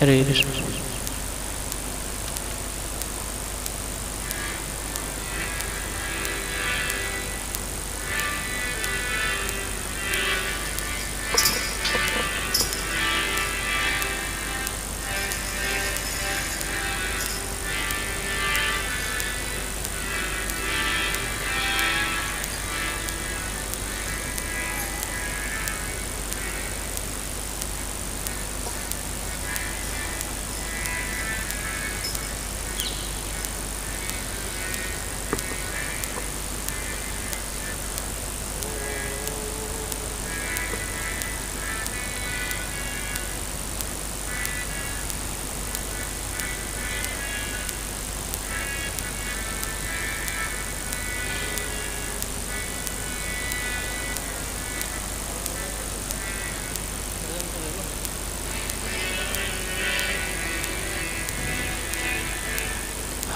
हरे Krishna.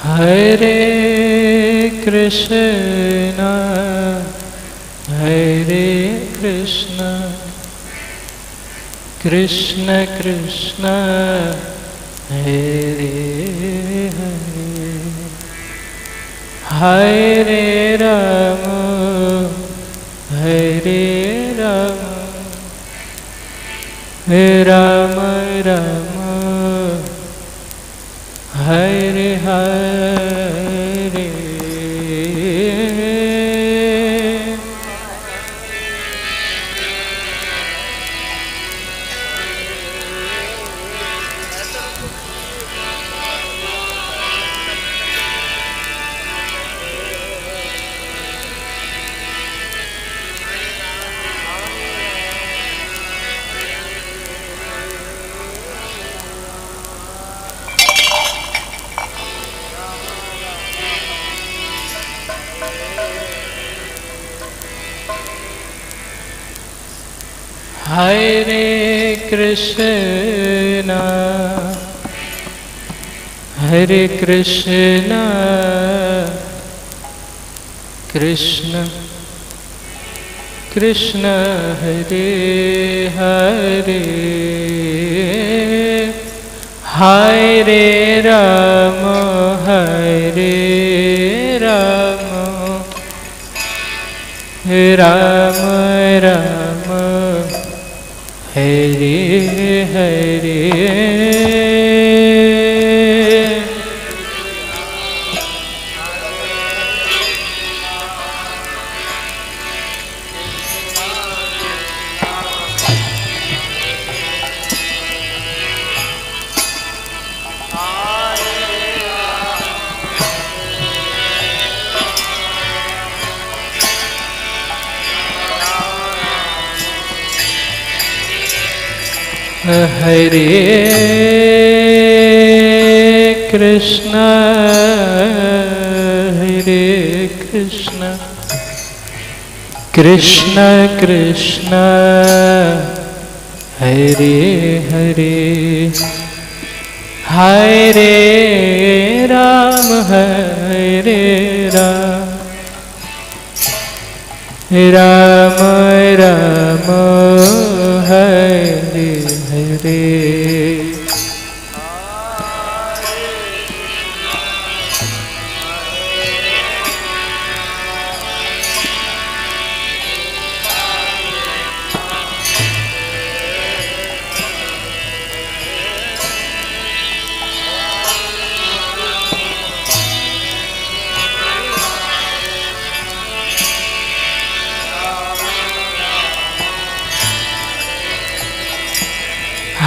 Hare Krishna, Hare Krishna, Krishna Krishna, Hare Hare, Hare Rama, Hare Rama, Rama Rama, Hare Hare. Hare Krishna, Hare Krishna, Krishna Krishna, Hare Hare, Hare Rama, Hare Rama, Rama Rama, Hare Hare. Hare Krishna, Hare Krishna, Krishna Krishna, Hare Hare, Hare Rama, Hare Rama, Rama Rama, Hare Hare.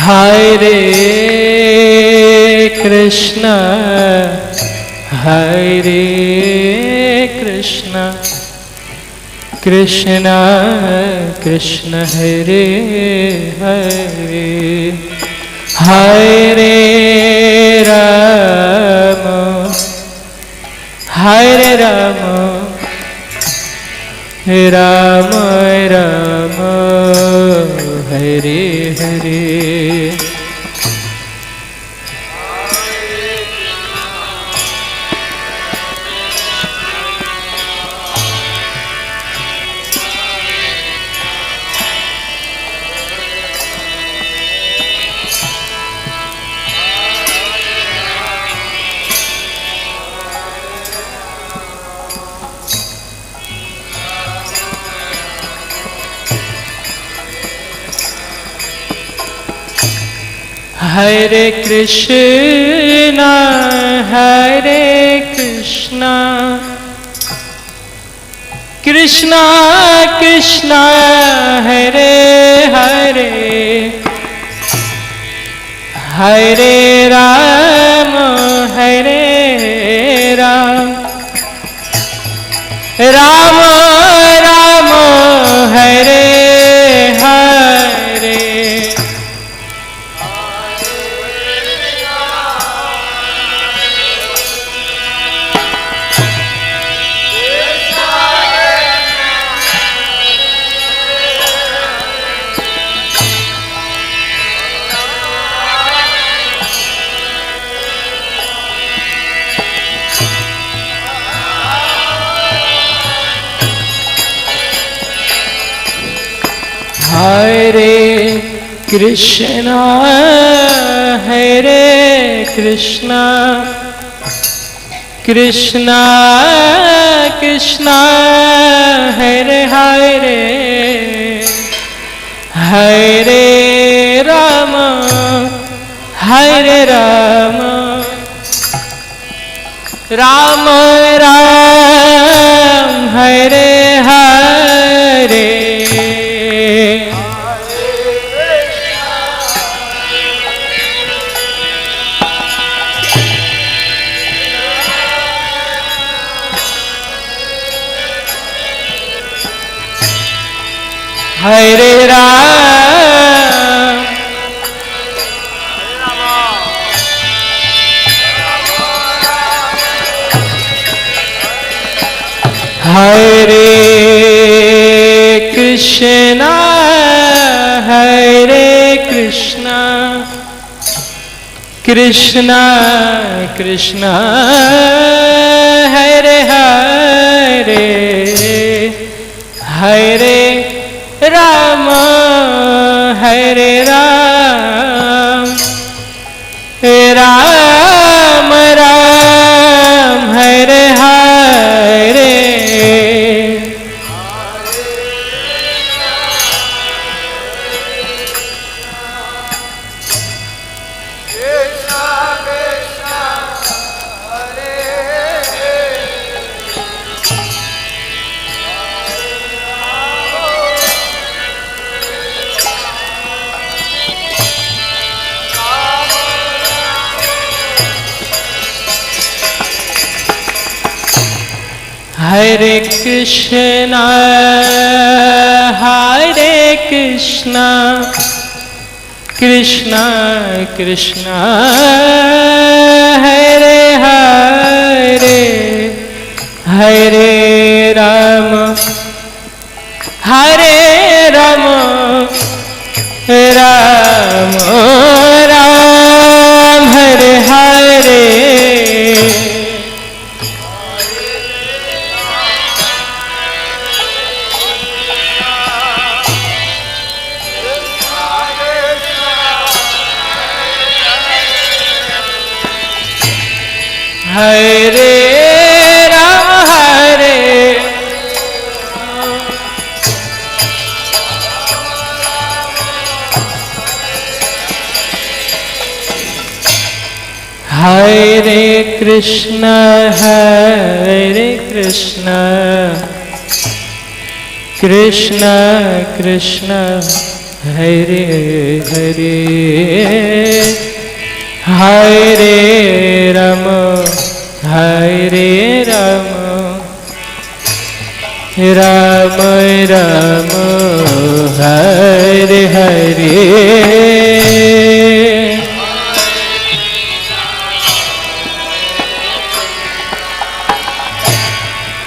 Hare Krishna, Hare Krishna, Krishna Krishna, Hare Hare, Hare Rama, Hare Rama, Rama Rama, Hare Hare. Hare Krishna, Hare Krishna, Krishna Krishna, Hare Hare, Hare Rama, Hare Rama, Rama Rama, Hare Hare. Hare Krishna, Hare Krishna, Krishna Krishna, Hare Hare, Hare Rama, Hare Rama, Rama Ram, Hare Hare. Hare Ram, Hare Krishna, Hare Krishna, Krishna Krishna, Hare Hare, Hare Rama, Hare Ram, Ram Ram, Hare Hare. Hare Krishna, Hare Krishna, Krishna Krishna, Hare Hare, Hare Rama, Hare Rama, Rama Ram, Hare Hare. Hare Rama, Hare Hare Krishna, Hare Krishna, Krishna Krishna, Hare Hare, Hare Rama, Hare Rama, Rama Rama, Hare Hare.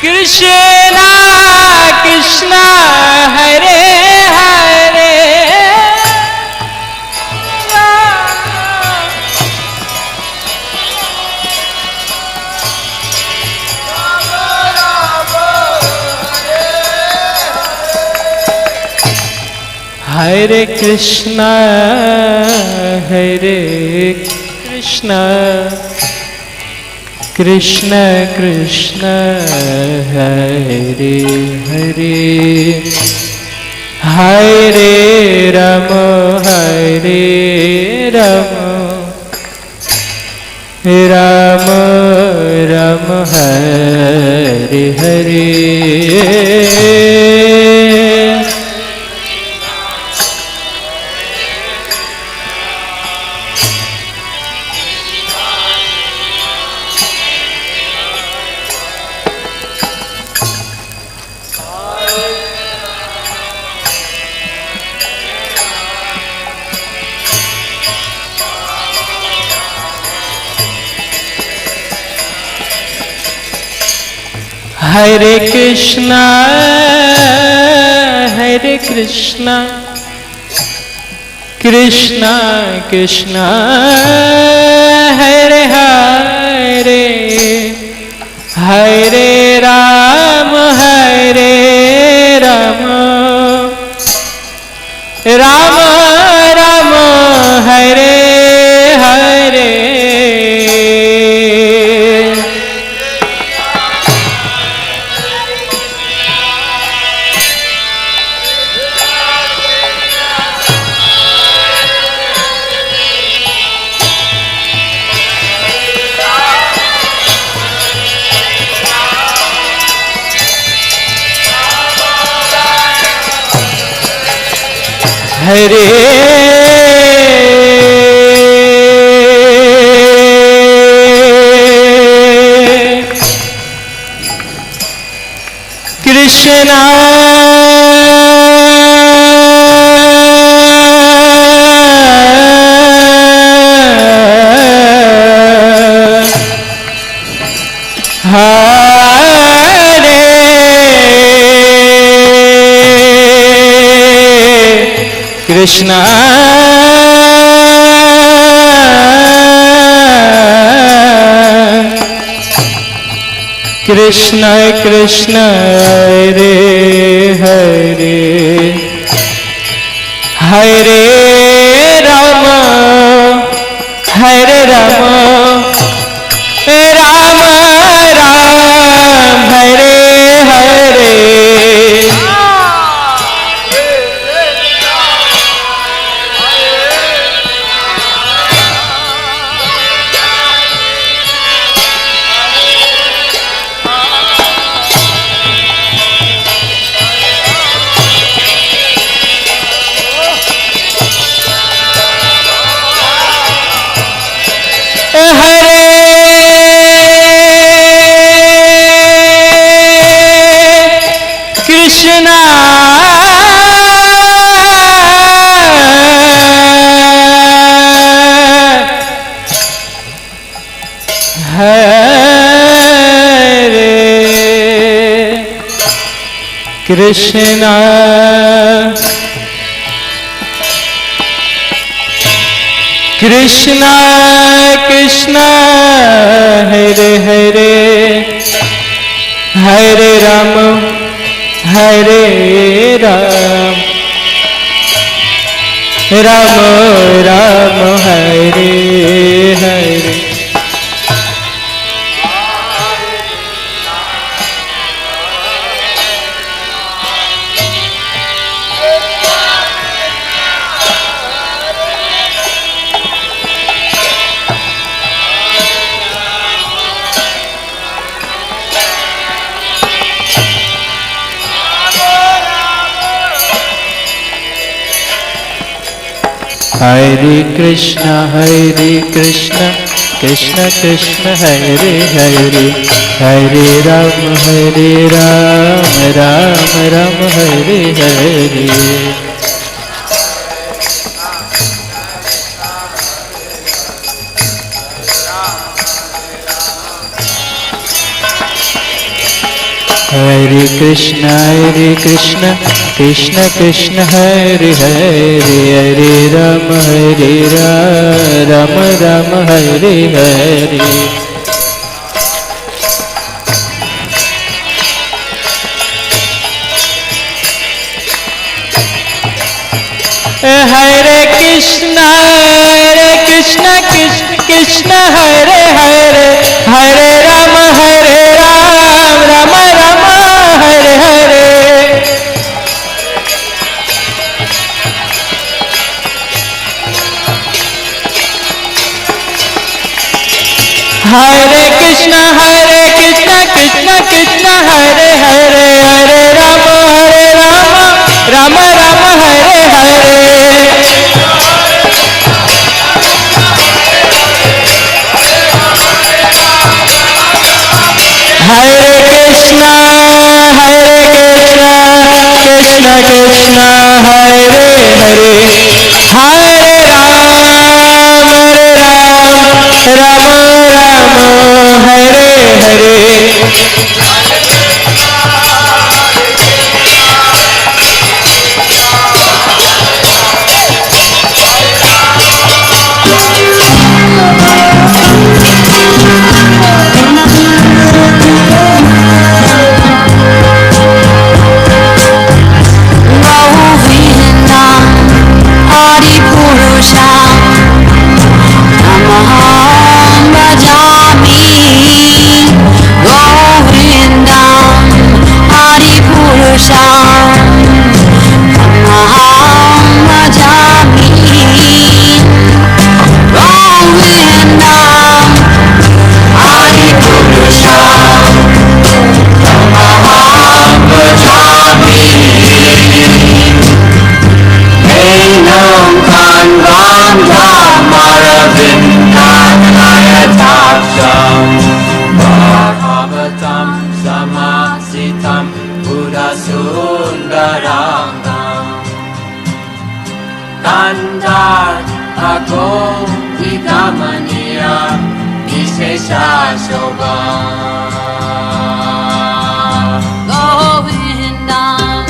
Krishna Krishna, Hare Hare, Hare Krishna, Hare Krishna, Krishna Krishna, Hare Hare, Hare Rama, Hare Rama, Ram Ram Hare Hare Hare Krishna Krishna Krishna Hare Hare Hare Ram Ram Ram Hare Hare Hare Krishna Krishna Krishna Krishna Hare Hare Hare Ram Ram Ram Hare Hare Krishna हरे Krishna Krishna Krishna Hare Hare Hare Ram Ram Ram Hare Hare Hare Krishna Krishna Krishna Hare Hare Hare Ram Ram Hare Hare Hare Krishna Krishna Krishna Hare Hare Hare Ram Ram Hare Hare Hare Krishna Krishna Krishna Hare Hare Hare Ram Ram Hare Hare Hare Krishna, Krishna Krishna, Hare Hare, Hare Rama, Rama Rama, Hare Hare. Hare Krishna, Krishna Krishna, Hare Hare, Hare Rama, Rama Rama, Hare Hare. Bhagavatam samasitam Buddha sundarangam Kandar ako vidamaniya Vishesha shobha Govindam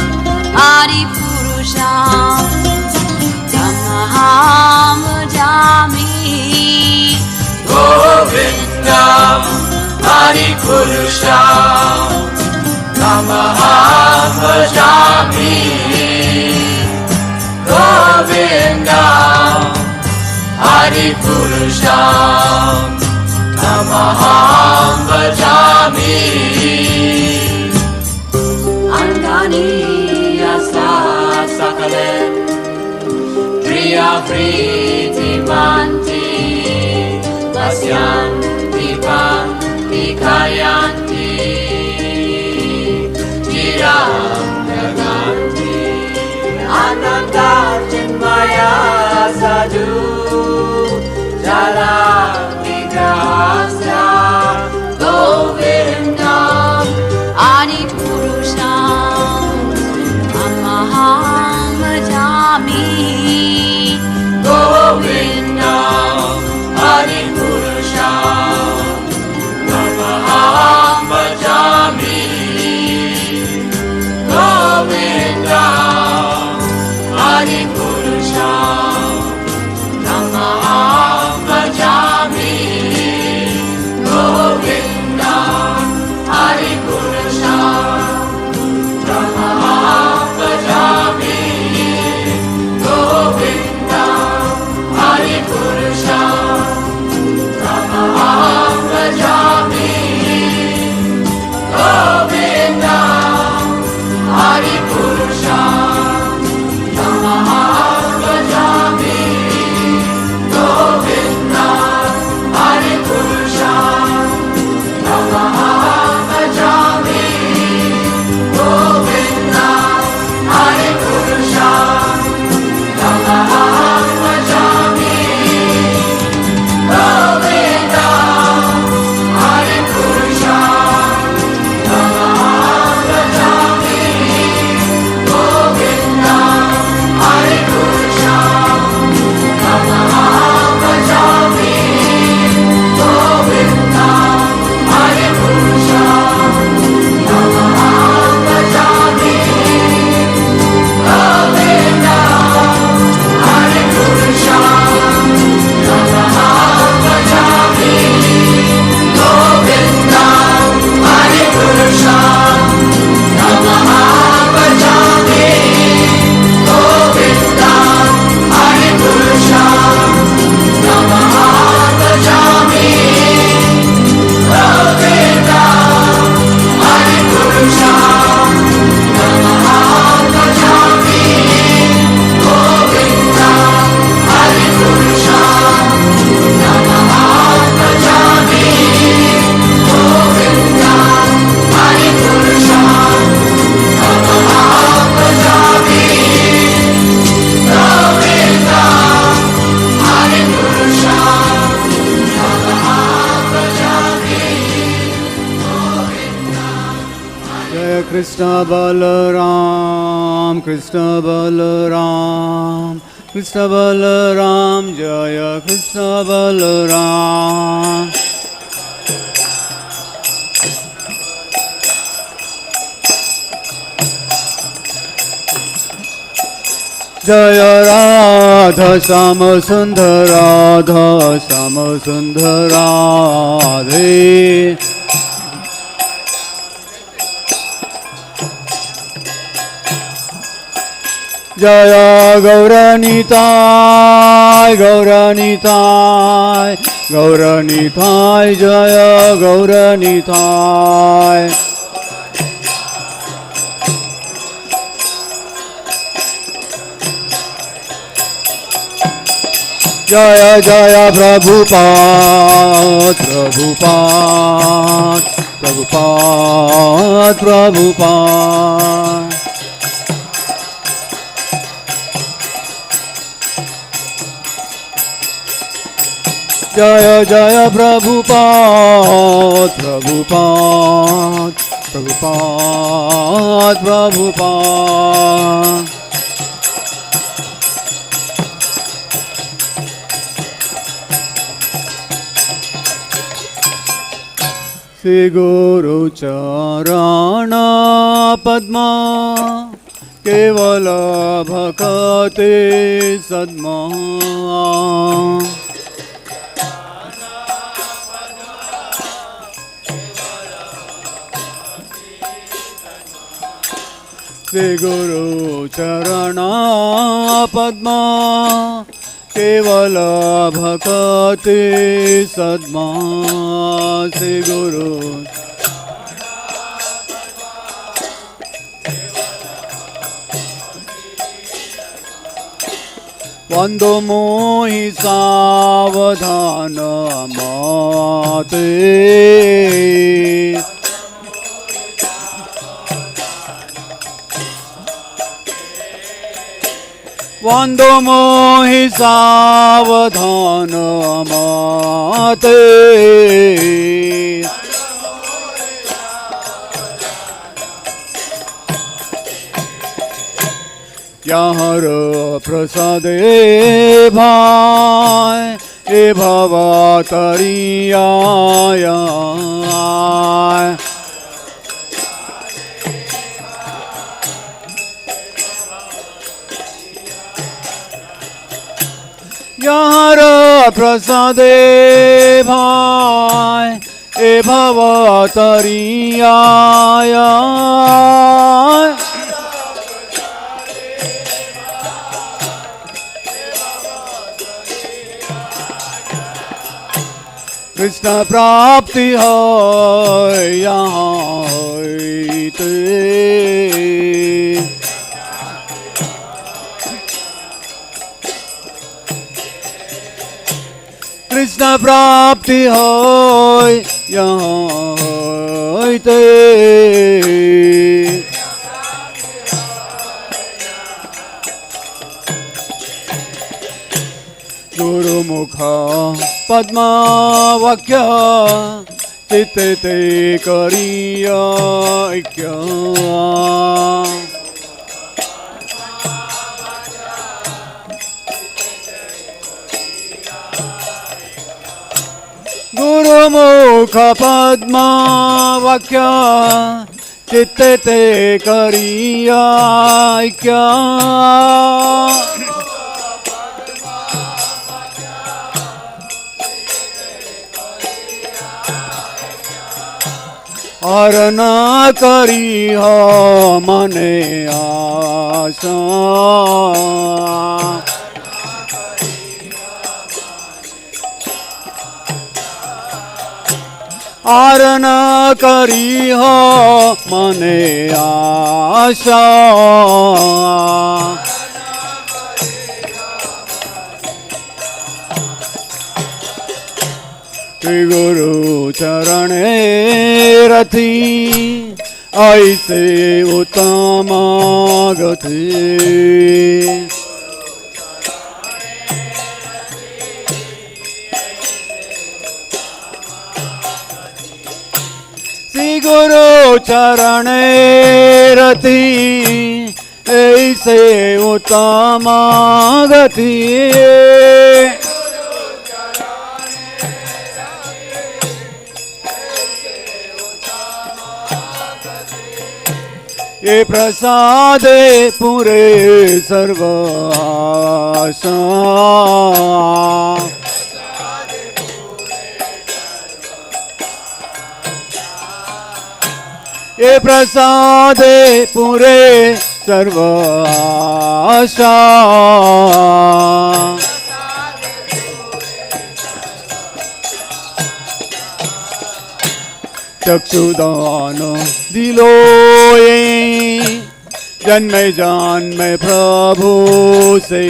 Adi Purusham Tamaham Jami Govindam Hari Purusham Tamaham Bhajami Govindam Hari Purusham Tamaham Bhajami Angani Yasa Sakale Priya Priti Manti Vasyam Dipam Kayanti Tiram Naganti Ananda Chinmaya Sadhu Jala Vigrahasya Govindam Adi Purusham Tamaham Jami Govindam Adi Purusham Tamaham Bhajami Govindam Adi Purusham Tamaham Bhajami Krishna Balaram, Krishna Balaram, Krishna Balaram, Jaya Krishna Balaram. Jaya Radha Shama Sundar Radha Shama Sundar Radhe. Jaya Gauranitai, Gauranitai, Gauranitai, Jaya Gauranitai. Jaya Jaya Prabhupada, Prabhupada, Prabhupada, Prabhupada. Jaya Jaya Prabhupada, Prabhupada, Prabhupada, Prabhupada. Shri Guru Charana Padma Kevala Bhakti Sadma. Shri Guru Charana Padma Kevala Bhakti Sadma. Shri Guru Vando mohi savadhana mate. Vando mohi savadhana mate. Yahara prasade bhai e bhavatariyaya. Yahara prasade bhai e bhavatariyaya. Krishna prapti hai yahan hoite. Krishna prapti hai yahan hoite. Guru Mukha Padma Vakya Chitte Te Kariya Ikya. Guru Mukha Padma Vakya Chitte Te Kariya Ikya. Arana kari ho mane asa. Arana kari ho mane asa. Shri Guru Charane Rati Aise Uttama Gati. Shri गुरु चरणे रति ऐसे उत्तम गति ये प्रसाद पूरे सर्व आशा ये प्रसाद पूरे सर्व आशा चक्षुदान दिलो ये जन्मे जन्मे प्रभु से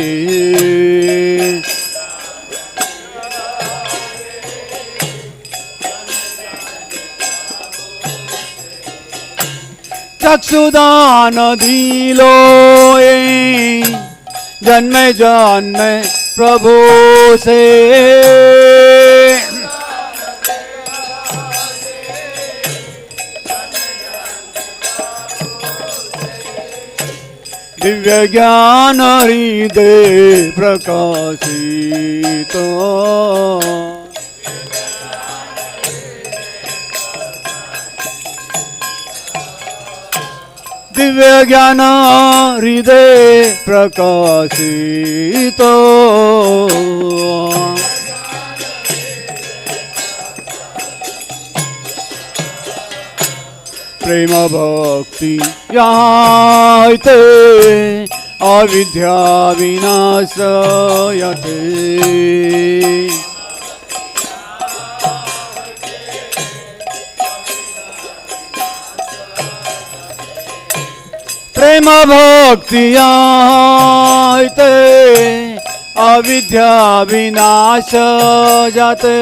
चक्षुदान दिलो ये जन्मे जन्मे प्रभु से दिव्य ज्ञान हृदय प्रकाशित दिव्य ज्ञान हृदय प्रकाशित प्रेम भक्ति यहाँ अविद्या विनाशयते प्रेम भक्ति यहाँ अविद्या विनाश जाते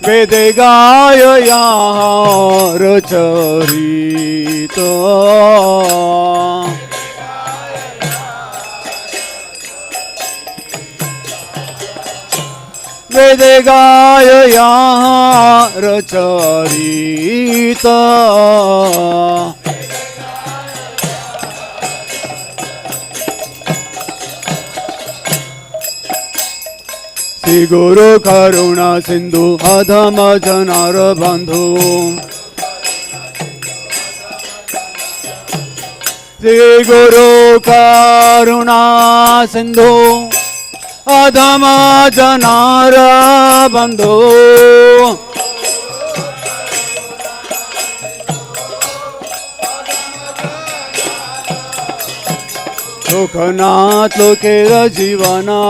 वेद गाय यहाँ रचरित वेद गाय यहाँ रचरित श्री गुरु करुणा सिंधु अधम जनार बंधु श्री गुरु करुणा सिंधु अधम जनार बंधु लोकनाथ लोकेर जीवना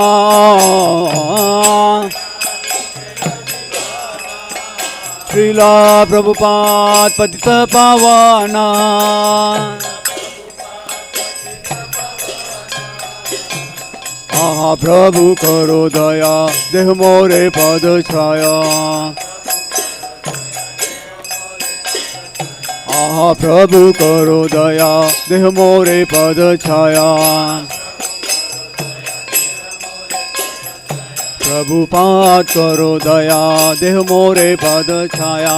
श्रीला प्रभुपाद पतित पावना आहा प्रभु करो दया देह मोरे पद छाया आहा प्रभु करो दया देह मोरे पद छाया प्रभु पाद करो दया देह मोरे पद छाया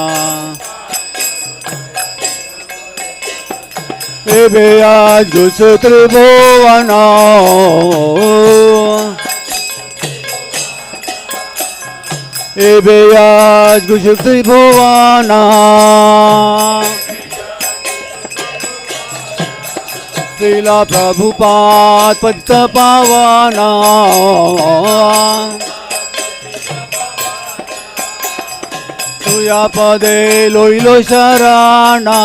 एबे आज घुस त्रिभुवना एबे आज घुस त्रिभुवना श्रीला प्रभुपाद पतित पावना तुया पदे लोइलो शरणा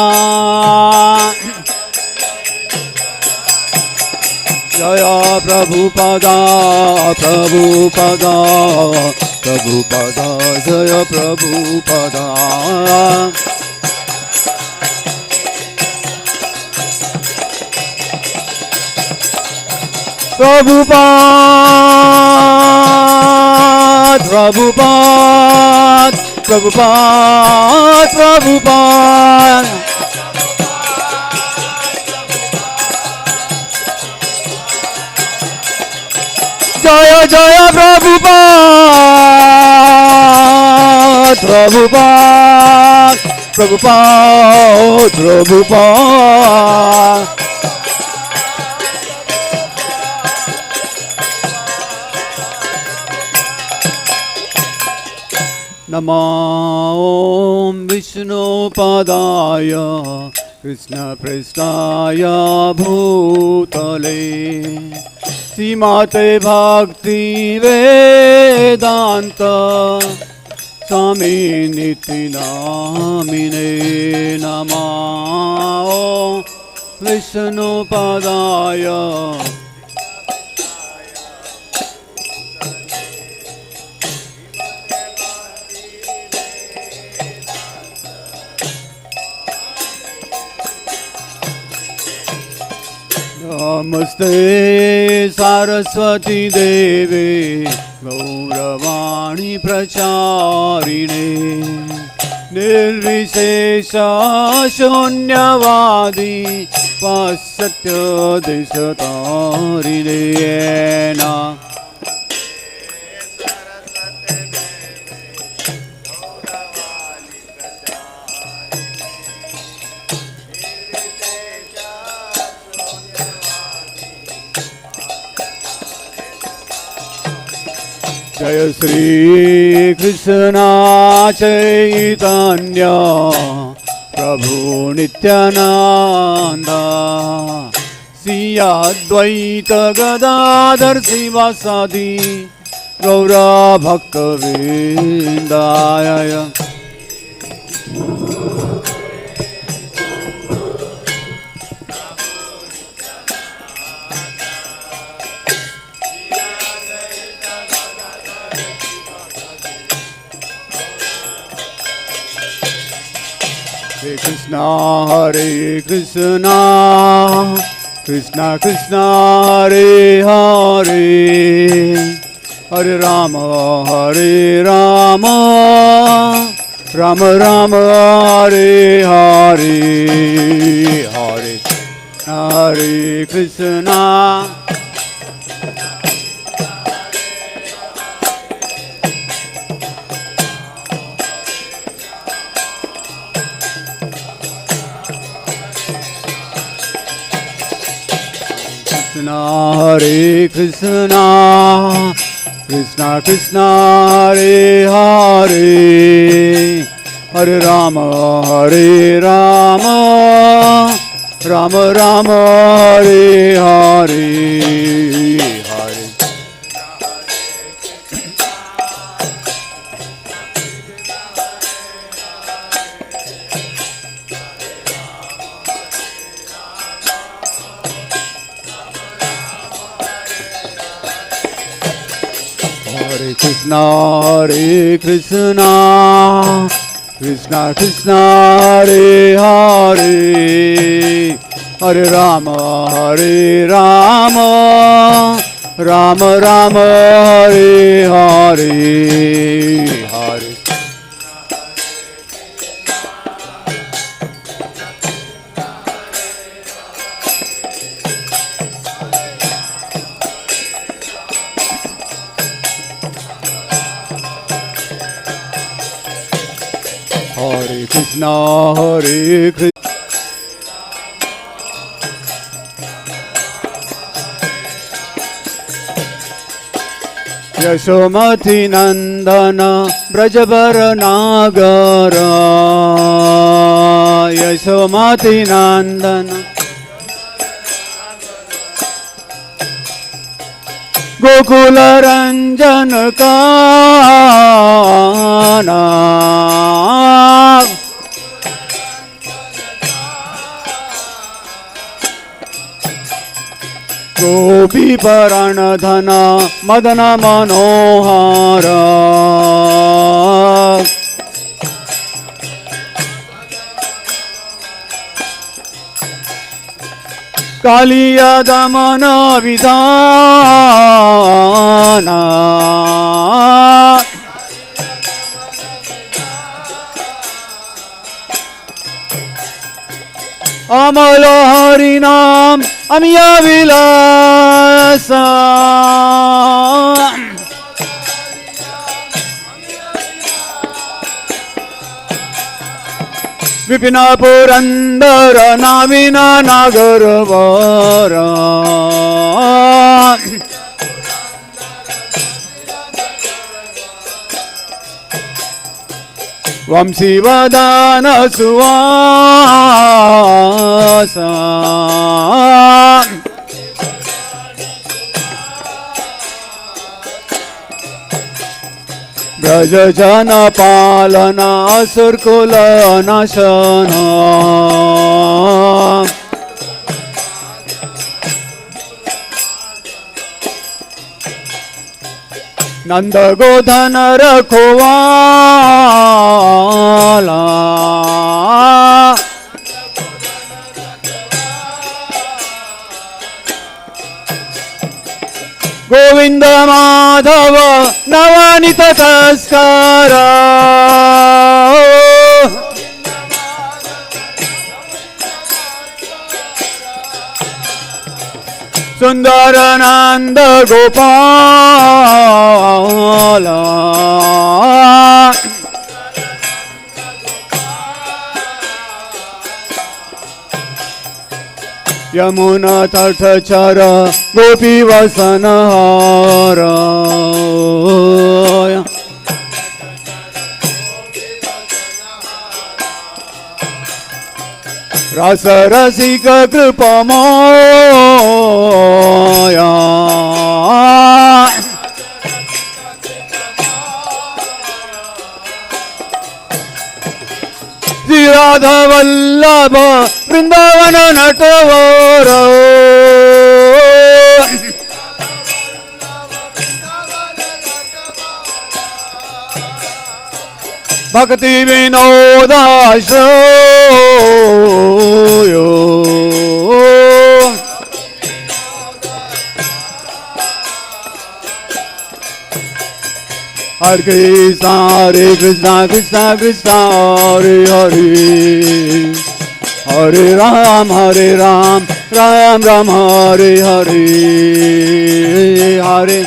जय प्रभुपदा प्रभुपदा प्रभुपदा जय प्रभुपदा प्रभुपाद प्रभुपाद प्रभुपाद प्रभुपाद जय प्रभुपाद प्रभुपाद प्रभुपाद प्रभुपाद नमो ॐ विष्णुपदाय कृष्णपृष्ठाय भूतले श्रीमते भक्ति-वेदान्त स्वामिनिति नामिने नमो ॐ विष्णुपदाय नमस्ते सरस्वती देवे गौरवाणी प्रचारिणे निर्विशेष शून्यवादी पाश्चात्य देशतारिणे जय श्री कृष्ण चैतन्य प्रभु नित्यानंद श्री अद्वैत गदाधर शिवासादि गौर भक्तवृंदाय Hare Krishna, Krishna Krishna, Hare Hare, Hare Rama, Hare Rama, Rama Rama, Hare Hare, Hare Hare Krishna. Hare Krishna, Krishna Krishna, Hare Hare, Hare Rama, Hare Rama, Rama Rama, Hare Hare, Hare Krishna, Hare Krishna, Krishna Krishna, Hare Hare, Hare Rama, Hare Rama, Rama Rama, Hare Hare, Hare Krishna, Hare Krishna. Yashomati Nandana Brajabara Nagara, Yashomati Nandana Gokula Ranjana Kana गोपी परण धन मदन मनोहर कालिया दमन विधान अमल हरि नाम अमिय विलास विपिन पुरंदर नवीन नागर वर वंशीवदन सुवास ब्रज जन पालन असुरकुल नाशन नंद गोधन रखवाला गोविंद माधव नवनीत तस्कर सुंदर नंद गोपाल यमुना तट चर गोपी वसन हार रस रसिक कृपमोया श्री राधा वल्लभ वृंदावन नटवर भक्ति विनोदाश्रयो हरे Krishna Krishna Krishna Hare Hare Hare Ram Ram Ram Hare Hare Hare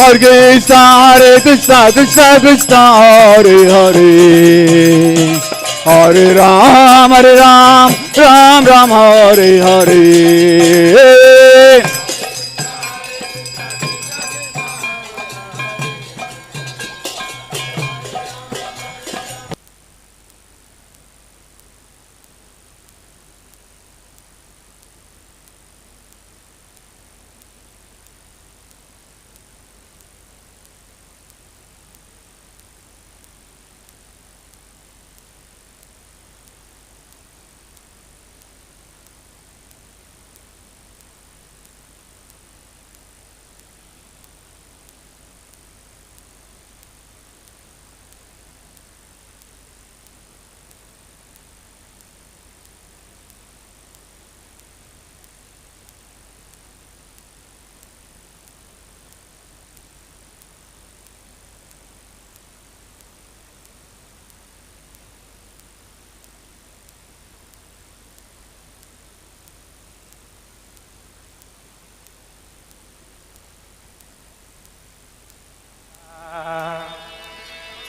Hare Krishna Krishna Hare Hare Hare Ram Ram Ram Hare Hare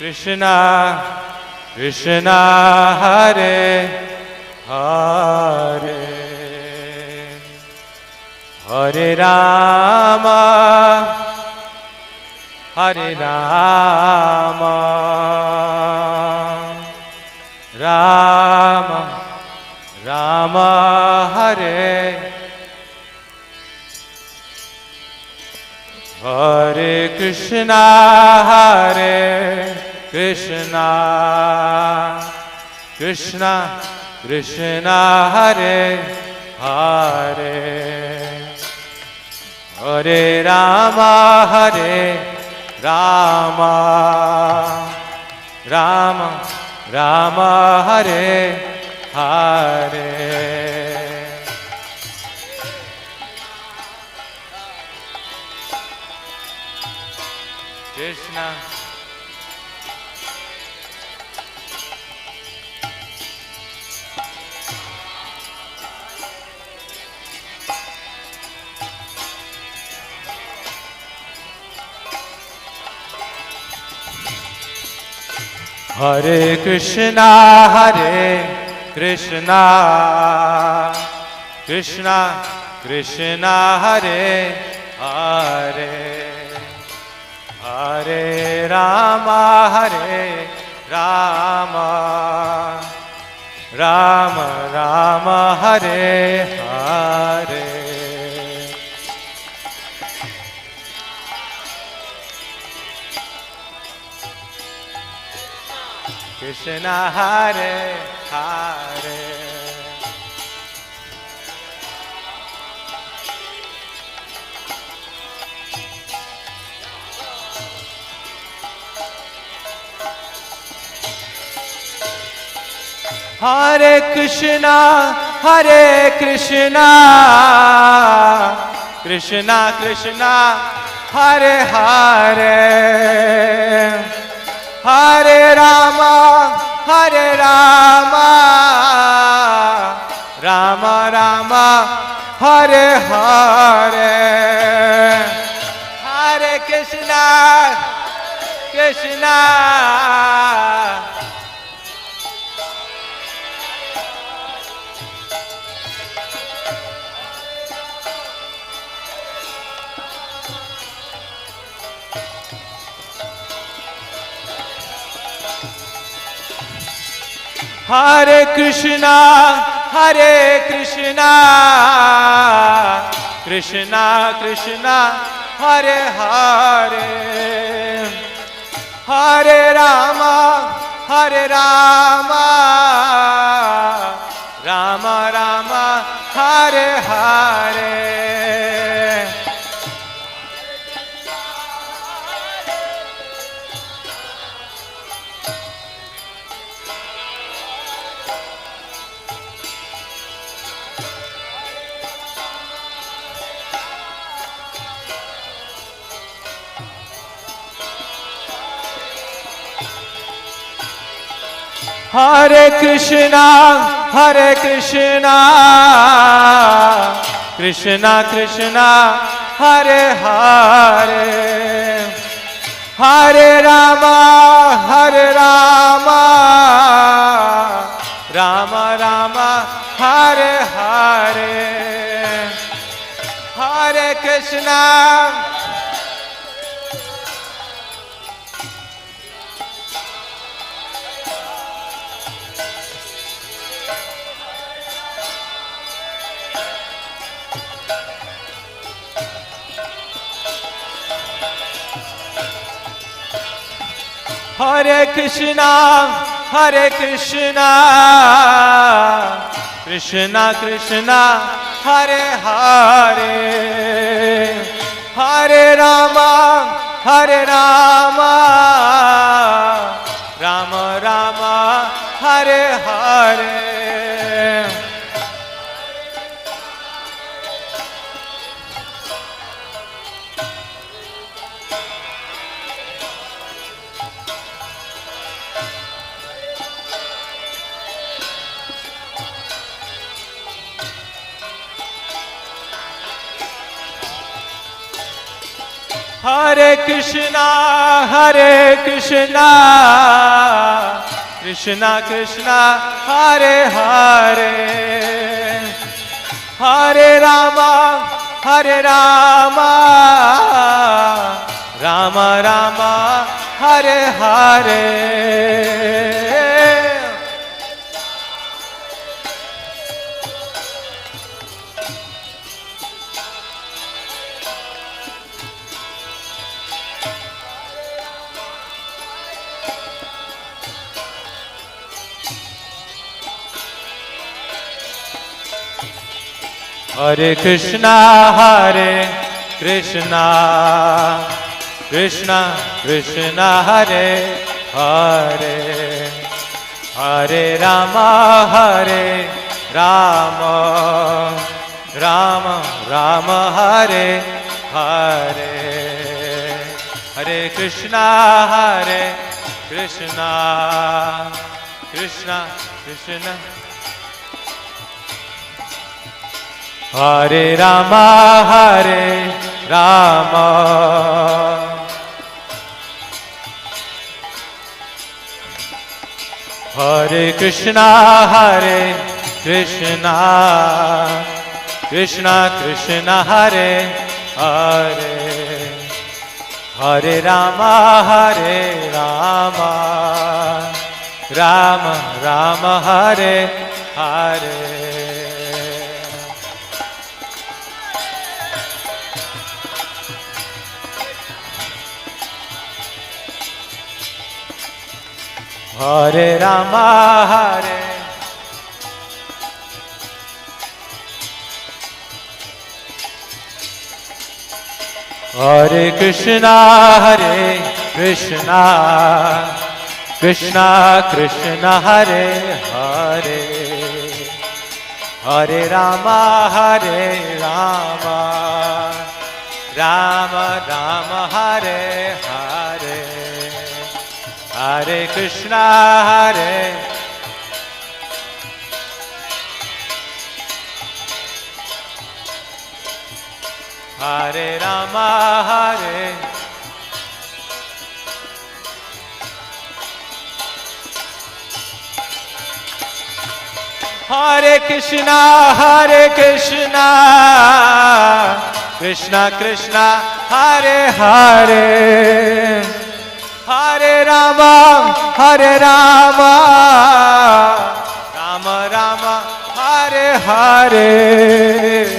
Krishna Krishna Hare Hare Hare Rama Hare Rama Rama Rama Hare Hare Krishna Krishna Krishna Krishna Hare Hare Hare Rama Rama Rama Hare Hare Krishna. Hare Krishna, Hare Krishna, Krishna Krishna, Hare Hare, Hare Rama, Hare Rama, Rama Rama, Hare Hare. Krishna Hare Hare, Hare Krishna, Hare Krishna, Krishna Krishna, Hare Hare, Hare Rama, Hare Rama, Rama Rama, Hare Hare, Hare Krishna, Krishna. Hare Krishna, Hare Krishna, Krishna Krishna, Hare Hare, Hare Rama, Hare Rama, Rama Rama, Hare Hare. Hare Krishna, Hare Krishna, Krishna Krishna, Hare Hare, Hare Rama, Hare Rama, Rama Rama, Hare Hare, Hare Krishna. Hare Krishna, Hare Krishna, Krishna Krishna, Hare Hare, Hare Rama, Hare Rama, Rama Rama, Hare Hare. Hare Krishna, Hare Krishna, Krishna Krishna, Hare Hare, Hare Rama, Hare Rama, Rama Rama, Hare Hare. Hare Krishna, Hare Krishna, Krishna Krishna, Hare Hare, Hare Rama, Hare Rama, Rama Rama, Hare Hare, Hare Krishna, Krishna Krishna, Hare Rama, Hare Krishna, Krishna Krishna, Hare Hare, Hare Rama, Rama Rama, Hare Hare. Hare Rama, Hare Krishna, Krishna Krishna, Hare Hare, Hare Rama, Rama Rama, Hare Hare, Hare Krishna, Hare Rama, Hare Krishna, Krishna Krishna, Hare Hare, Hare Rama, Rama Rama, Hare Hare.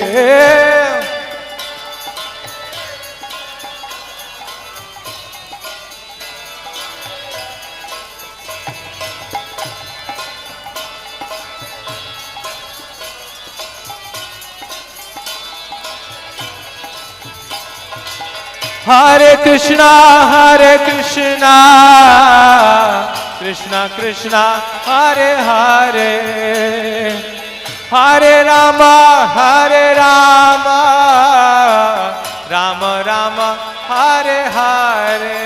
Hare Krishna, Krishna Krishna, Hare Hare, Hare Rama, Rama Rama, Hare Hare.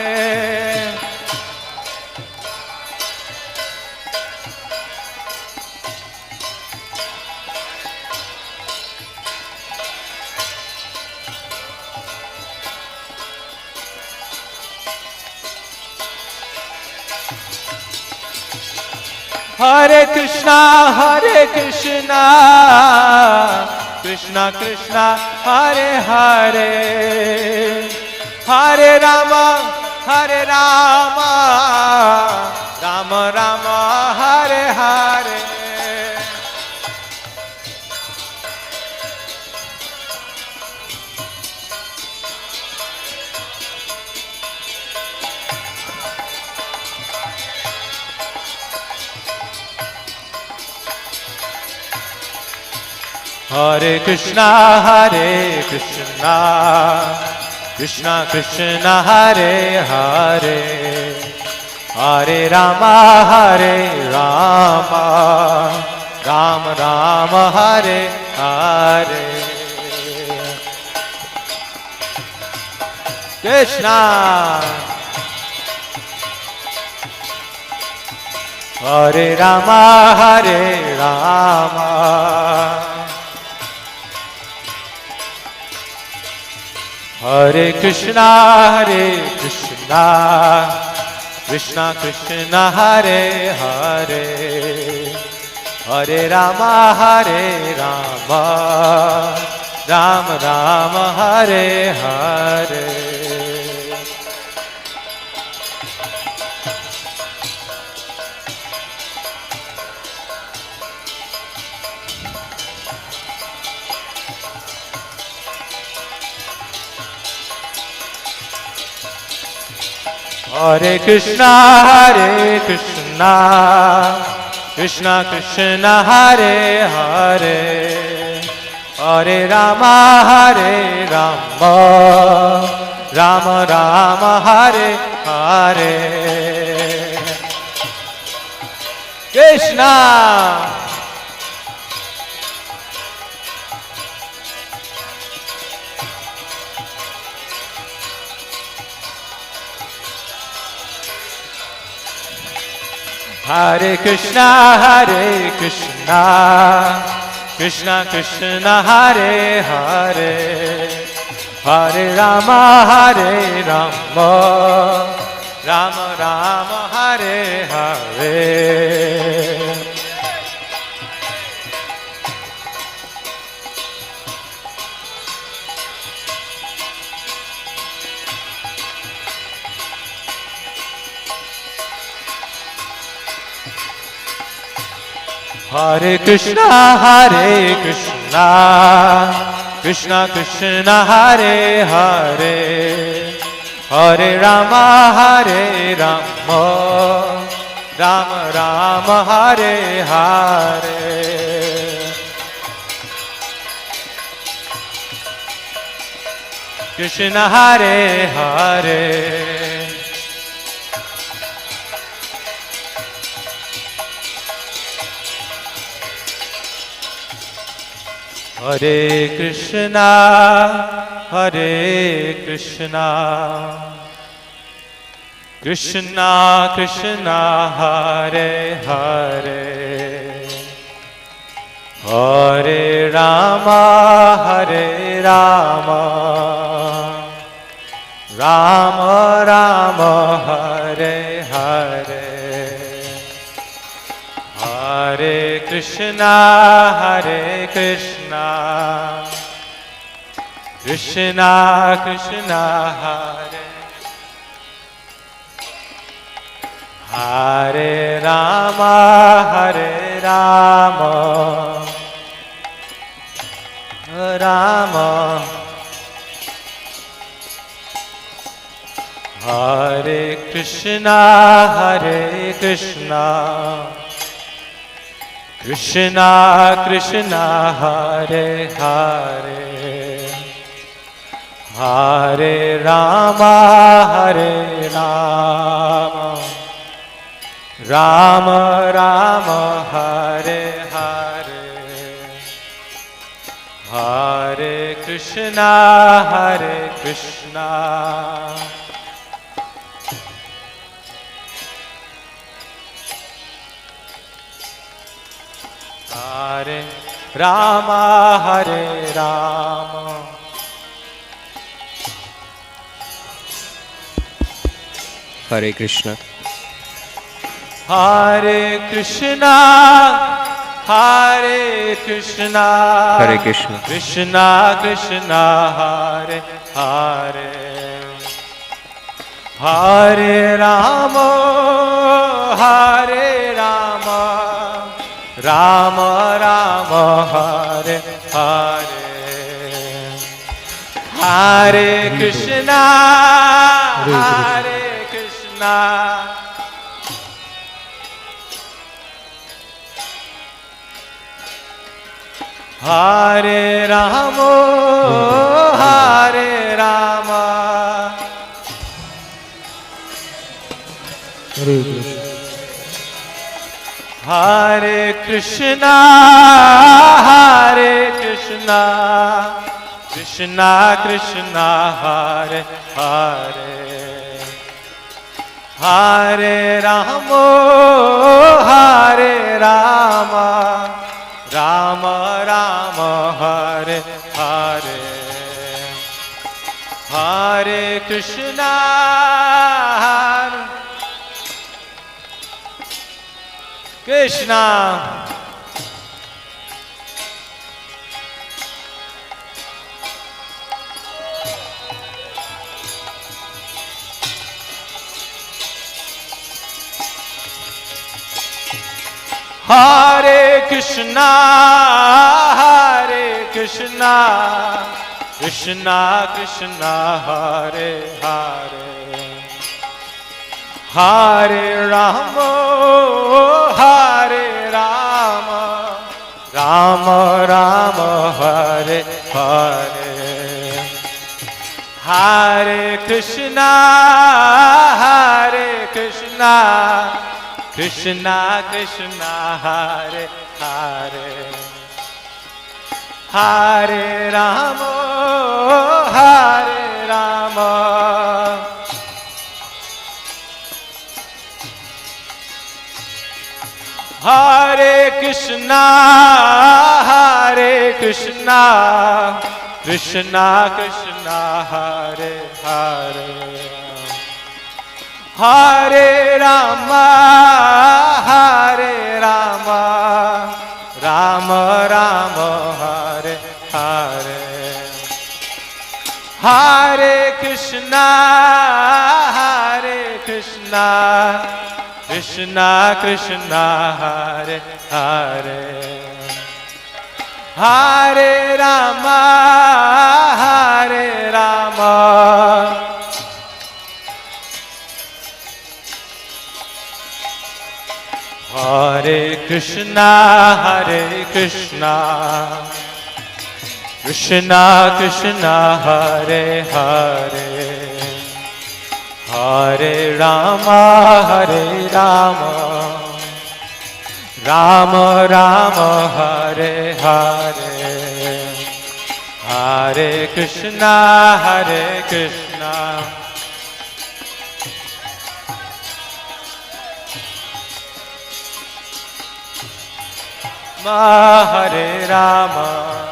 Hare Krishna, Krishna Krishna, Hare Hare, Hare Rama, Rama Rama, Hare Hare. Hare Krishna, Krishna Krishna, Hare Hare, Hare Rama, Rama Rama, Hare Hare. Krishna, Hare Rama, Hare Krishna, Krishna Krishna, Hare Hare, Hare Rama, Rama Rama, Hare Hare. Hare Krishna, Krishna Krishna, Hare Hare, Hare Rama, Rama Rama, Hare Hare. Krishna, Hare Krishna, Krishna Krishna, Hare Hare, Hare Rama, Rama Rama, Hare Hare. Hare Krishna, Krishna Krishna, Hare Hare, Hare Rama, Rama Rama, Hare Hare. Krishna Hare Hare, Hare Krishna, Krishna Krishna, Hare Hare, Hare Rama, Rama Rama, Hare Hare. Hare Krishna, Krishna Krishna, Hare Hare Rama, Rama Hare Krishna, Krishna Krishna, Hare Hare, Hare Rama, Rama Rama, Hare Hare, Hare Krishna, Hare Rama, Hare Krishna, Hare Krishna, Hare Krishna, Krishna Krishna, Hare Hare, Hare Rama, Rama Rama, Hare Hare, Hare Krishna, Hare Rama, Hare Krishna, Krishna Krishna, Hare Hare, Hare Rama, Rama Rama, Hare Hare, Hare Krishna, Krishna Hare Krishna, Krishna Krishna, Hare Hare, Hare Rama, Rama Rama, Hare Hare, Hare Krishna, Krishna Krishna, Hare Hare, Hare Rama, Hare Krishna, Hare Krishna, Krishna Krishna, Hare Hare, Hare Rama, Hare Rama, Rama Rama, Hare Hare, Hare Krishna, Hare Krishna, Krishna Krishna, Hare Hare, Hare Rama, Hare Rama, Hare Krishna, Hare Krishna, Krishna Krishna, Hare Hare, Hare Rama, Hare Rama, Rama Rama, Hare Hare, Hare Krishna, Hare Krishna, Hare Rama,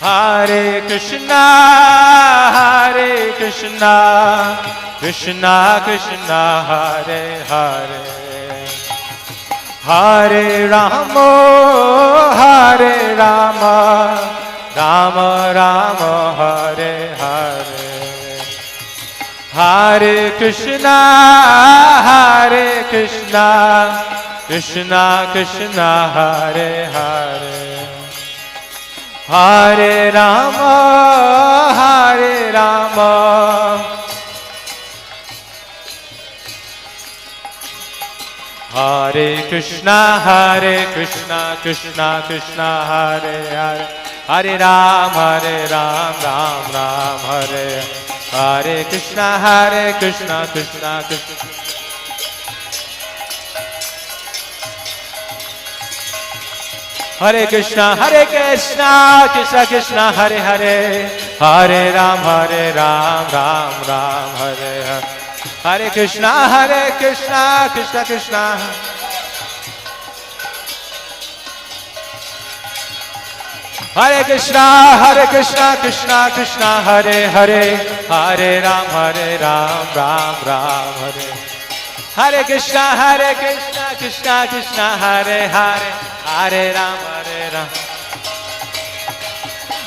Hare Krishna, Hare Krishna, Krishna Krishna, Hare Hare, Hare Rama, Hare Rama, Rama Rama, Hare Hare, Hare Krishna, Hare Krishna, Krishna Krishna, Hare Hare, Hare Rama, Hare Rama, Hare Krishna, Hare Krishna, Krishna Krishna, Hare Hare, Hare Ram, Ram Ram, Hare Hare Krishna, Krishna Krishna. Hare Krishna, Krishna Krishna, Hare Hare, Hare Ram, Ram Ram, Hare Hare, Hare Krishna, Krishna Krishna. Hare Krishna, Krishna Krishna, Hare Hare, Hare Ram, Ram Ram, Hare Hare Krishna, Krishna Krishna, Hare Hare, Hare Ram,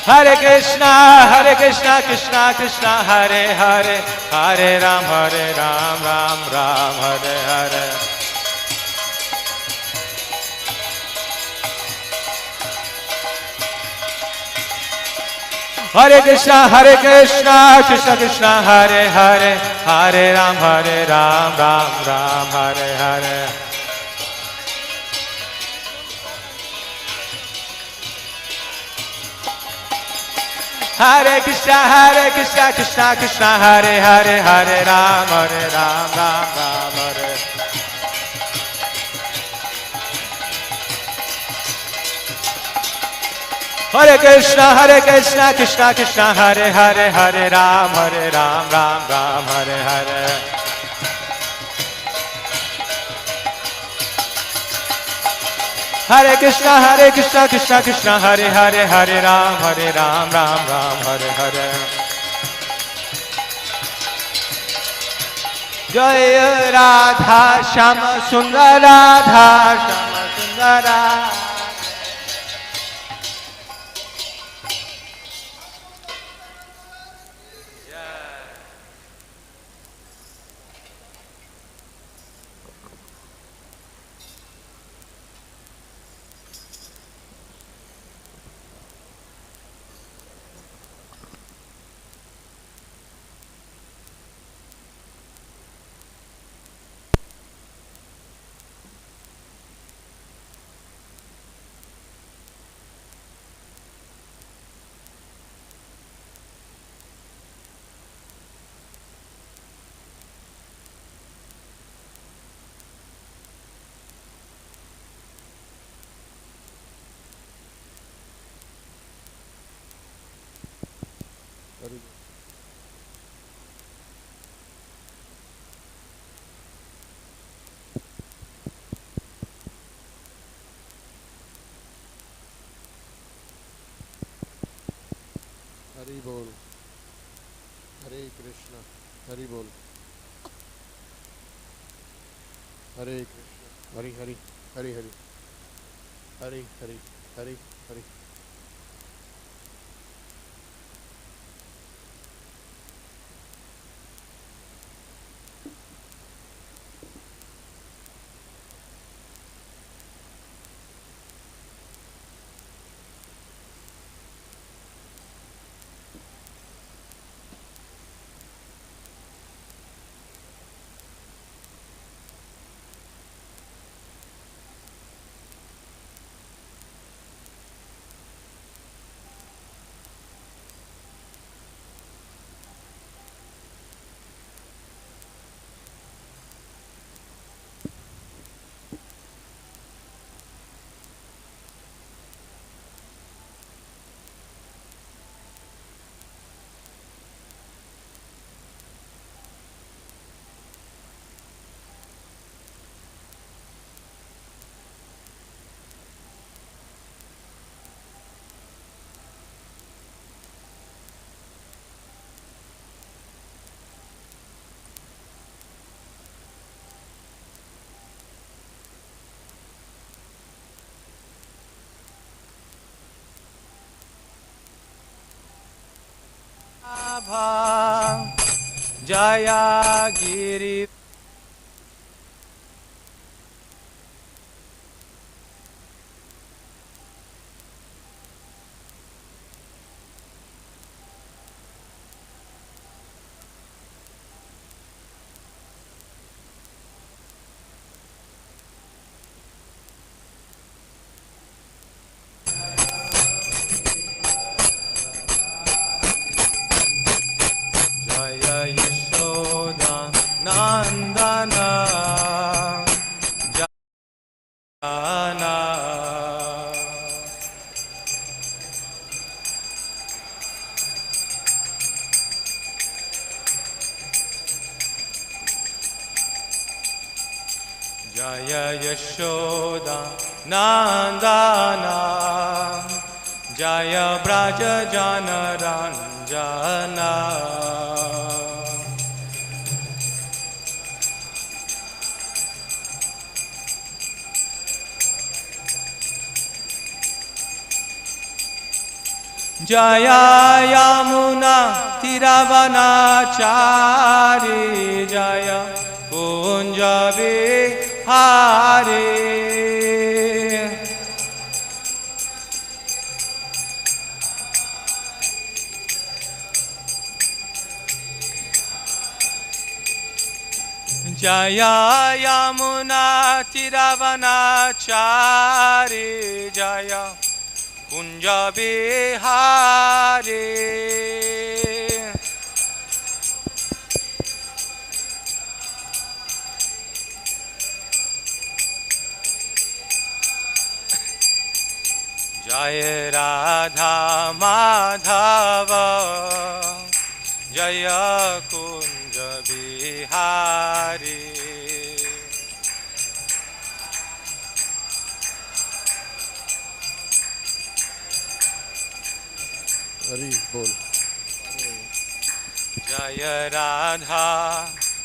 Hare Krishna, Krishna Krishna, Hare Hare, Hare Ram, Ram Ram, Hare Hare. Hare Krishna, Krishna Krishna, Hare Hare, Hare Ram, Ram Ram, Hare Hare. Hare Krishna, Krishna Krishna, Hare Hare, Hare Ram, Ram Hare. Hare Krishna, Krishna Krishna, Hare Hare, Hare Ram, Ram Hare Hare. Hare Krishna, Krishna Krishna, Hare Hare, Hare Ram, Ram Hare Hare. Jai Radha Shama Sundara, Radha Shama Sundara. Hari बोल, हरे कृष्ण, हरि बोल, हरे कृष्ण, हरि हरि, हरि हरि, हरि हरि, हरि हरि। जया गिरि जय यशोदा नंदना जाना जय यशोदा नंदना जय ब्रज जन रंजना जय यमुना तिरवनाचारी जय कुंज बिहारी जय यमुना तिरवनाचारी जय कुंज बिहारी जय राधा माधव जय कुंज बिहारी हरि बोल, जय राधा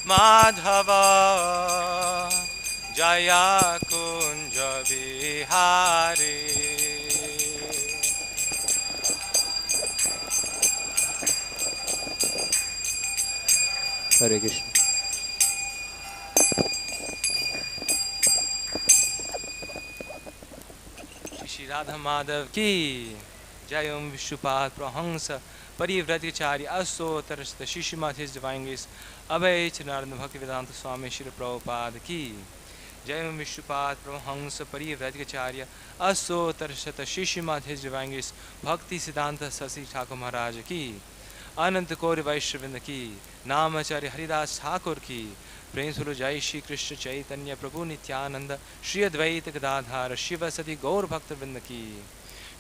माधव जय कुंज बिहारी हरे कृष्ण। श्री राधा माधव की जय। ओम विष्णुपाद प्रहंस परिव्रतचारी असोतरस्त शिशुमथ हिज डिवाइन ग्रेस अभय चरणारविंद भक्ति वेदांत स्वामी श्री प्रभुपाद की जय। ओम विष्णुपाद प्रहंस परिव्रतचार्य असोतरस्त शिशुमथ हिज डिवाइन ग्रेस भक्ति सिद्धांत शशि ठाकुर महाराज की अनंत कौर वैश्यवृंद की नामाचार्य हरिदास ठाकुर की प्रेम सुलो जय श्री कृष्ण चैतन्य प्रभु नित्यानंद श्री अद्वैत गदाधार शिव सती गौर भक्त वृंद की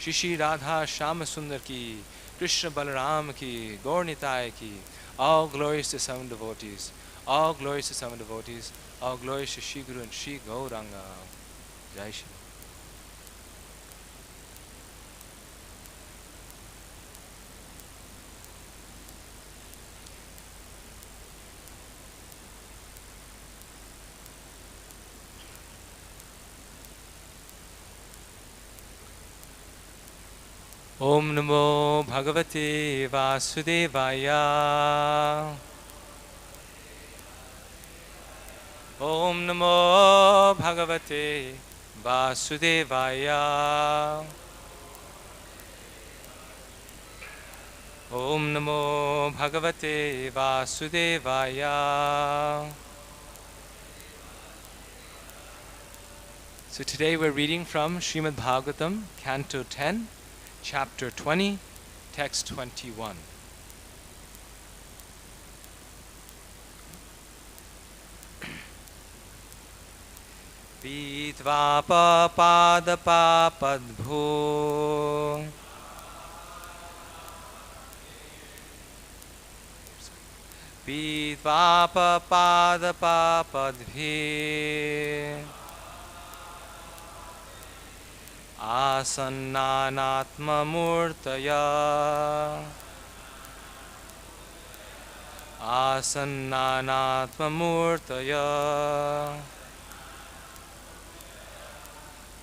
श्री श्री राधा श्याम सुंदर की कृष्ण बलराम की गौर निताय की all glories to seven devotees, all glories to seven devotees, all glories to Shri Guru and Shri Gauranga. Jai Shri. Om Namo Bhagavate Vasudevaya. Om Namo Bhagavate Vasudevaya. Om Namo Bhagavate Vasudevaya. So today we're reading from Srimad Bhagavatam, Canto 10, Chapter 20, Text 21. Vitvapa padapa padbho Vitvapa padapa padbhe Asannanatma murtaya Asannanatma murtaya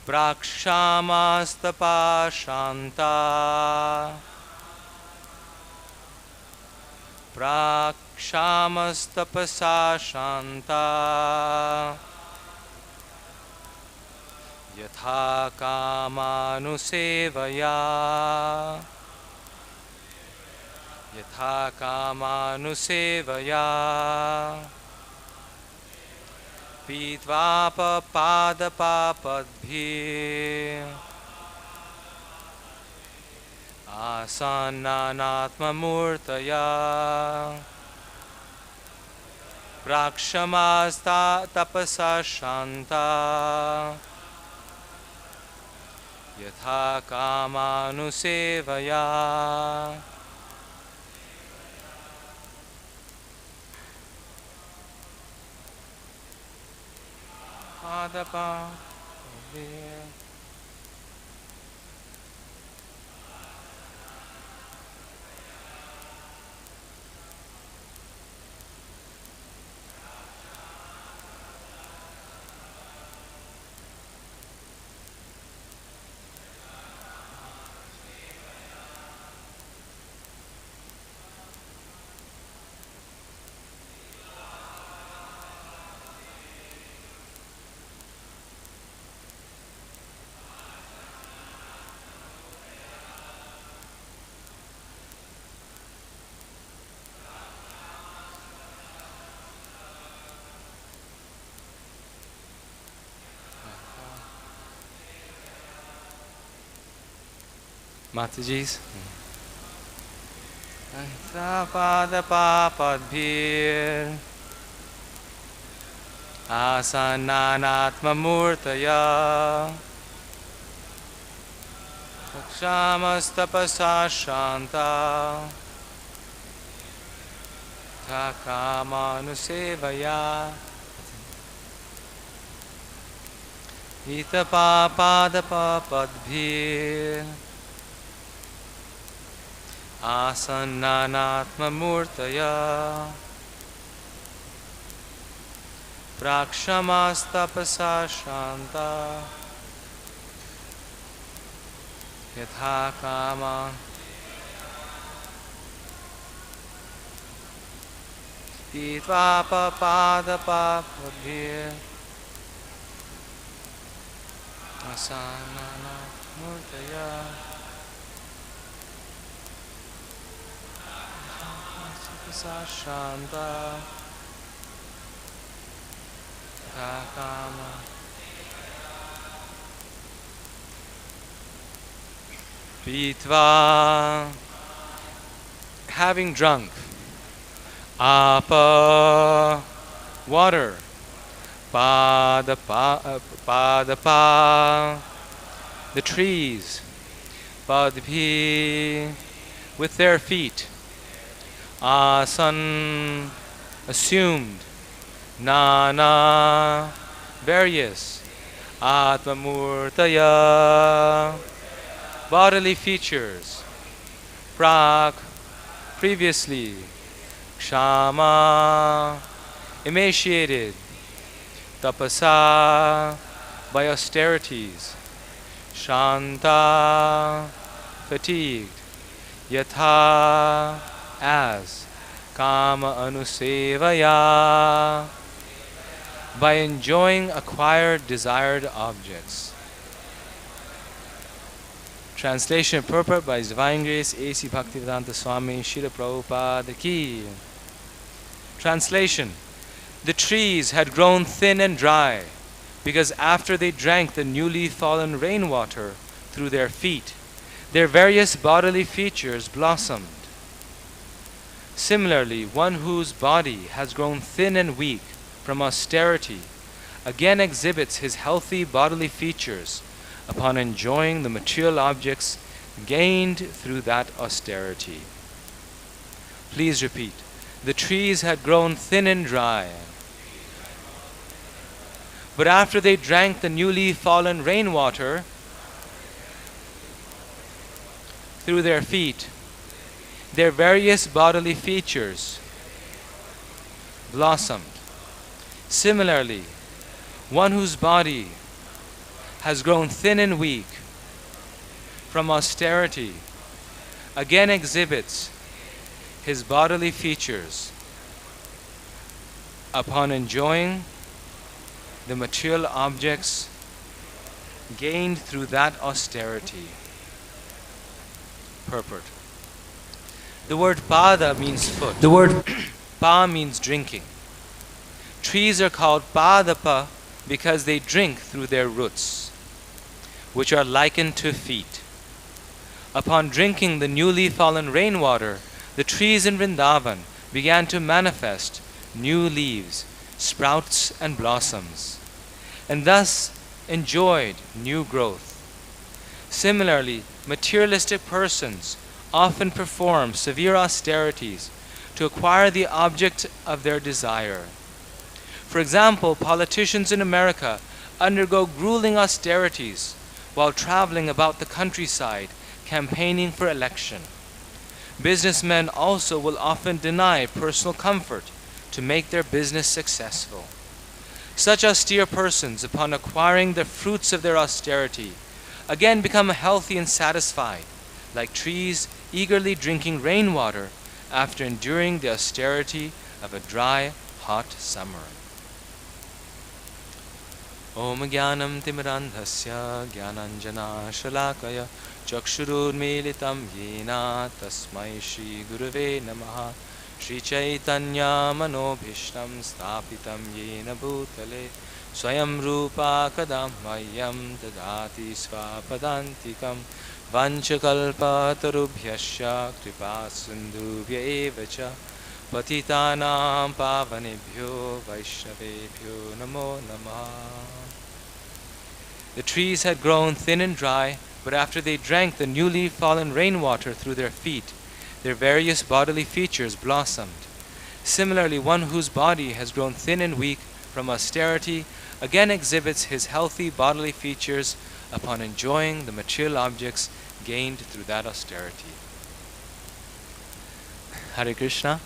Prakshamastapa shanta Prakshamastapasa shanta Yatha kamanusevaya Yatha kamanusevaya Pitvapa padapa padbhi Asannanatma murtaya Prakshamasta tapasa shanta Yatha kamanusevaya Padapa Mataji's. Padapa padbhir Asannanatma murtaya Prakshamastapasa shanta Takamanusevaya Itapa padapa padbhir Asannanatma murtaya Prakshamastapasa shanta Yatha kama Pitvapa padapa padbhir Asannanatma murtaya Shanta Kakama Pitva, having drunk Apa, water Padapa, the trees Padbhi, with their feet Asan, assumed Nana, various Atmamurtaya, bodily features Prak, previously Kshama, emaciated Tapasa, by austerities Shanta, fatigued. Yatha, as kama anusevaya, by enjoying acquired desired objects. Translation and purport by His Divine Grace A.C. Bhaktivedanta Swami Srila Prabhupada Ki. Translation: the trees had grown thin and dry because after they drank the newly fallen rainwater through their feet, their various bodily features blossomed. Similarly, one whose body has grown thin and weak from austerity again exhibits his healthy bodily features upon enjoying the material objects gained through that austerity. Please repeat. The trees had grown thin and dry, but after they drank the newly fallen rainwater through their feet, their various bodily features blossomed. Similarly, one whose body has grown thin and weak from austerity again exhibits his bodily features upon enjoying the material objects gained through that austerity. Purport. The word pada means foot. The word pa means drinking. Trees are called padapa because they drink through their roots, which are likened to feet. Upon drinking the newly fallen rainwater, the trees in Vrindavan began to manifest new leaves, sprouts, and blossoms, and thus enjoyed new growth. Similarly, materialistic persons often perform severe austerities to acquire the object of their desire. For example, politicians in America undergo grueling austerities while traveling about the countryside campaigning for election. Businessmen also will often deny personal comfort to make their business successful. Such austere persons, upon acquiring the fruits of their austerity, again become healthy and satisfied, like trees eagerly drinking rainwater after enduring the austerity of a dry, hot summer. Om Jnanam Timirandhasya Jnananjana Shalakaya Chakshururmilitam Yena Tasmai Shri Gurave Namaha Shri Chaitanya Manobhishtam Stapitam Yena Bhutale Swayam Rupa Kadam Mayam Dadati Svapadantikam Vanchakalpa Tarubhyasya Kripa Sindhubhya Evacha Patitanam Pavanebhyo Vaishnavebhyo Namo Namaha. The trees had grown thin and dry, but after they drank the newly fallen rainwater through their feet, their various bodily features blossomed. Similarly, one whose body has grown thin and weak from austerity again exhibits his healthy bodily features upon enjoying the material objects gained through that austerity. Hare Krishna.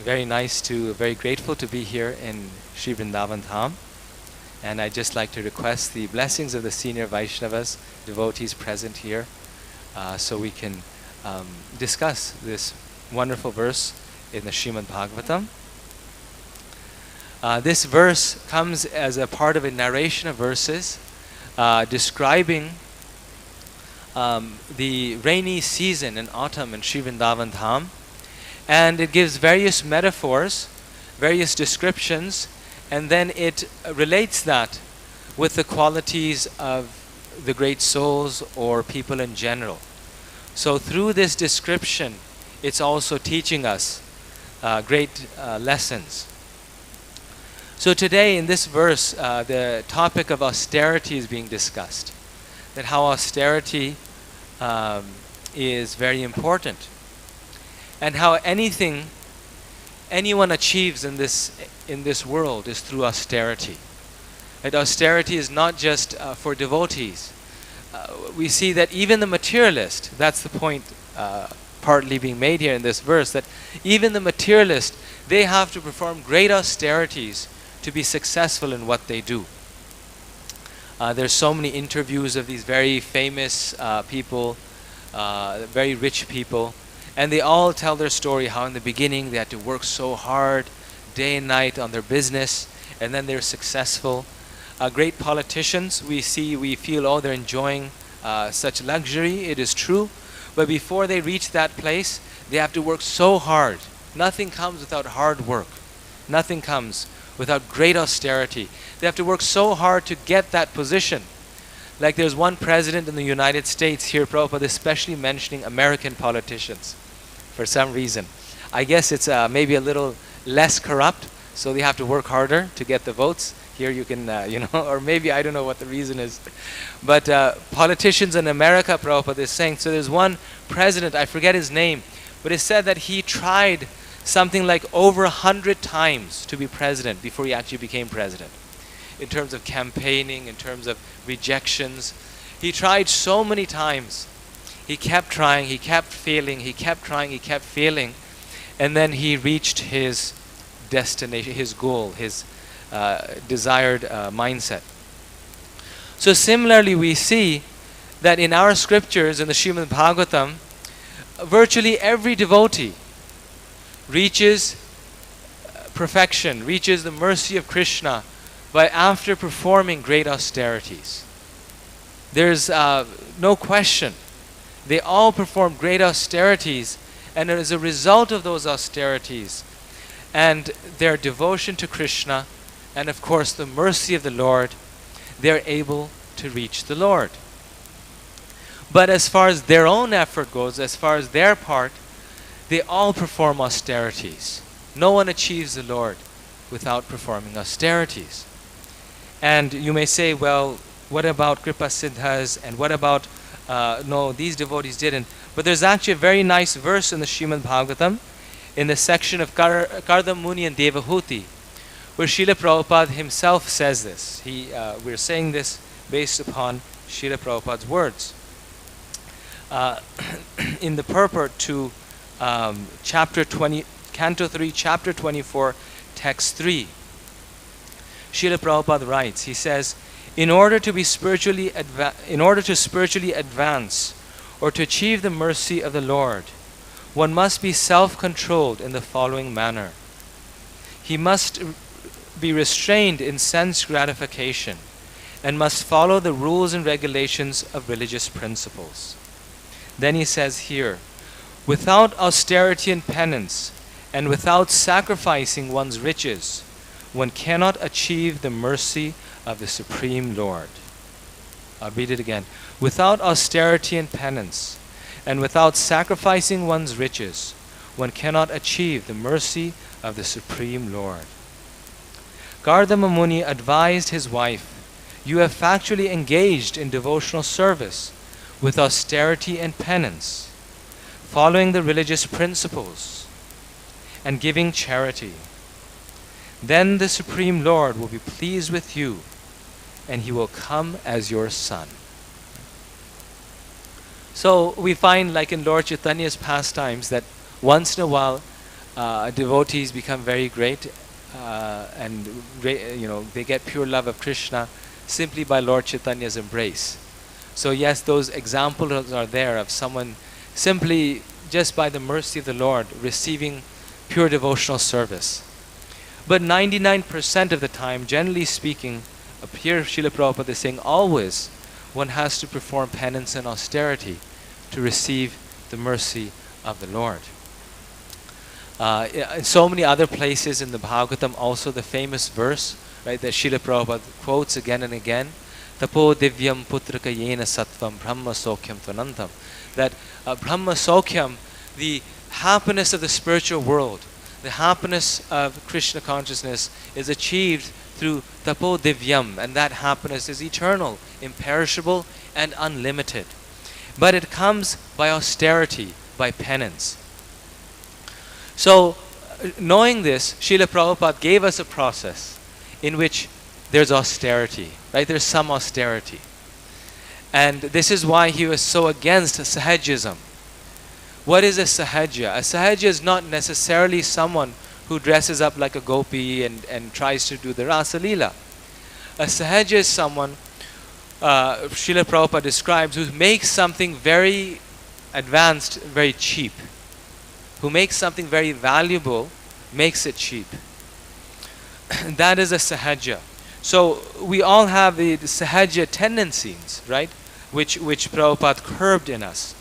Very grateful to be here in Sri Vrindavan Dham. And I'd just like to request the blessings of the senior Vaishnavas, devotees present here, so we can discuss this wonderful verse in the Srimad Bhagavatam. This verse comes as a part of a narration of verses describing the rainy season in autumn in Sri Vrindavan Dham. And it gives various metaphors, various descriptions, and then it relates that with the qualities of the great souls or people in general. So through this description, it's also teaching us great lessons. So today in this verse, the topic of austerity is being discussed. That how austerity is very important. And how anything anyone achieves in this world is through austerity. And austerity is not just for devotees. We see that even the materialist, that's the point partly being made here in this verse, that even the materialist, they have to perform great austerities to be successful in what they do. There's so many interviews of these very famous people very rich people. And they all tell their story how in the beginning they had to work so hard, day and night on their business, and then they're successful. Great politicians, we feel, oh, they're enjoying such luxury. It is true. But before they reach that place, they have to work so hard. Nothing comes without hard work. Nothing comes without great austerity. They have to work so hard to get that position. Like there's one president in the United States here, Prabhupada, especially mentioning American politicians for some reason. I guess it's maybe a little less corrupt, so they have to work harder to get the votes. Here you can, or maybe I don't know what the reason is. But politicians in America, Prabhupada is saying, so there's one president, I forget his name, but it said that he tried something like over 100 times to be president before he actually became president. In terms of campaigning, in terms of rejections. He tried so many times. He kept trying, he kept failing, he kept trying, he kept failing. And then he reached his destination, his goal, his desired mindset. So similarly, we see that in our scriptures, in the Srimad Bhagavatam, virtually every devotee reaches perfection, reaches the mercy of Krishna by after performing great austerities. There's no question. They all perform great austerities, and as a result of those austerities and their devotion to Krishna, and of course the mercy of the Lord, they're able to reach the Lord. But as far as their own effort goes, as far as their part, they all perform austerities. No one achieves the Lord without performing austerities. And you may say, well, what about Kripa Siddhas, and what about, no, these devotees didn't. But there's actually a very nice verse in the Srimad Bhagavatam, in the section of Kardamuni and Devahuti, where Srila Prabhupada himself says this. We're saying this based upon Srila Prabhupada's words. In the purport to chapter 20, Canto 3, chapter 24, text 3, Srila Prabhupada writes, he says, in order to spiritually advance or to achieve the mercy of the Lord, one must be self-controlled in the following manner. He must be restrained in sense gratification and must follow the rules and regulations of religious principles. Then he says here, without austerity and penance, and without sacrificing one's riches, one cannot achieve the mercy of the Supreme Lord. I'll read it again. Without austerity and penance, and without sacrificing one's riches, one cannot achieve the mercy of the Supreme Lord. Kardama Muni advised his wife, you have factually engaged in devotional service with austerity and penance, following the religious principles, and giving charity. Then the Supreme Lord will be pleased with you, and he will come as your son. So we find, like in Lord Chaitanya's pastimes, that once in a while devotees become very great, and they get pure love of Krishna simply by Lord Chaitanya's embrace. So yes, those examples are there of someone simply just by the mercy of the Lord receiving pure devotional service. But 99% of the time, generally speaking, here Srila Prabhupada is saying always one has to perform penance and austerity to receive the mercy of the Lord. In so many other places in the Bhagavatam, also the famous verse, right, that Srila Prabhupada quotes again and again, Tapo divyam putraka yena sattvam brahma sokyam tvanantam. That brahma sokyam, the happiness of the spiritual world, the happiness of Krishna consciousness is achieved through tapo divyam, and that happiness is eternal, imperishable, and unlimited. But it comes by austerity, by penance. So, knowing this, Srila Prabhupada gave us a process in which there's austerity, right? There's some austerity. And this is why he was so against sahajism. What is a sahaja? A sahaja is not necessarily someone who dresses up like a gopi and tries to do the rasa lila. A sahaja is someone, Srila Prabhupada describes, who makes something very advanced very cheap. Who makes something very valuable, makes it cheap. That is a sahaja. So we all have the sahaja tendencies, right? Which Prabhupada curbed in us.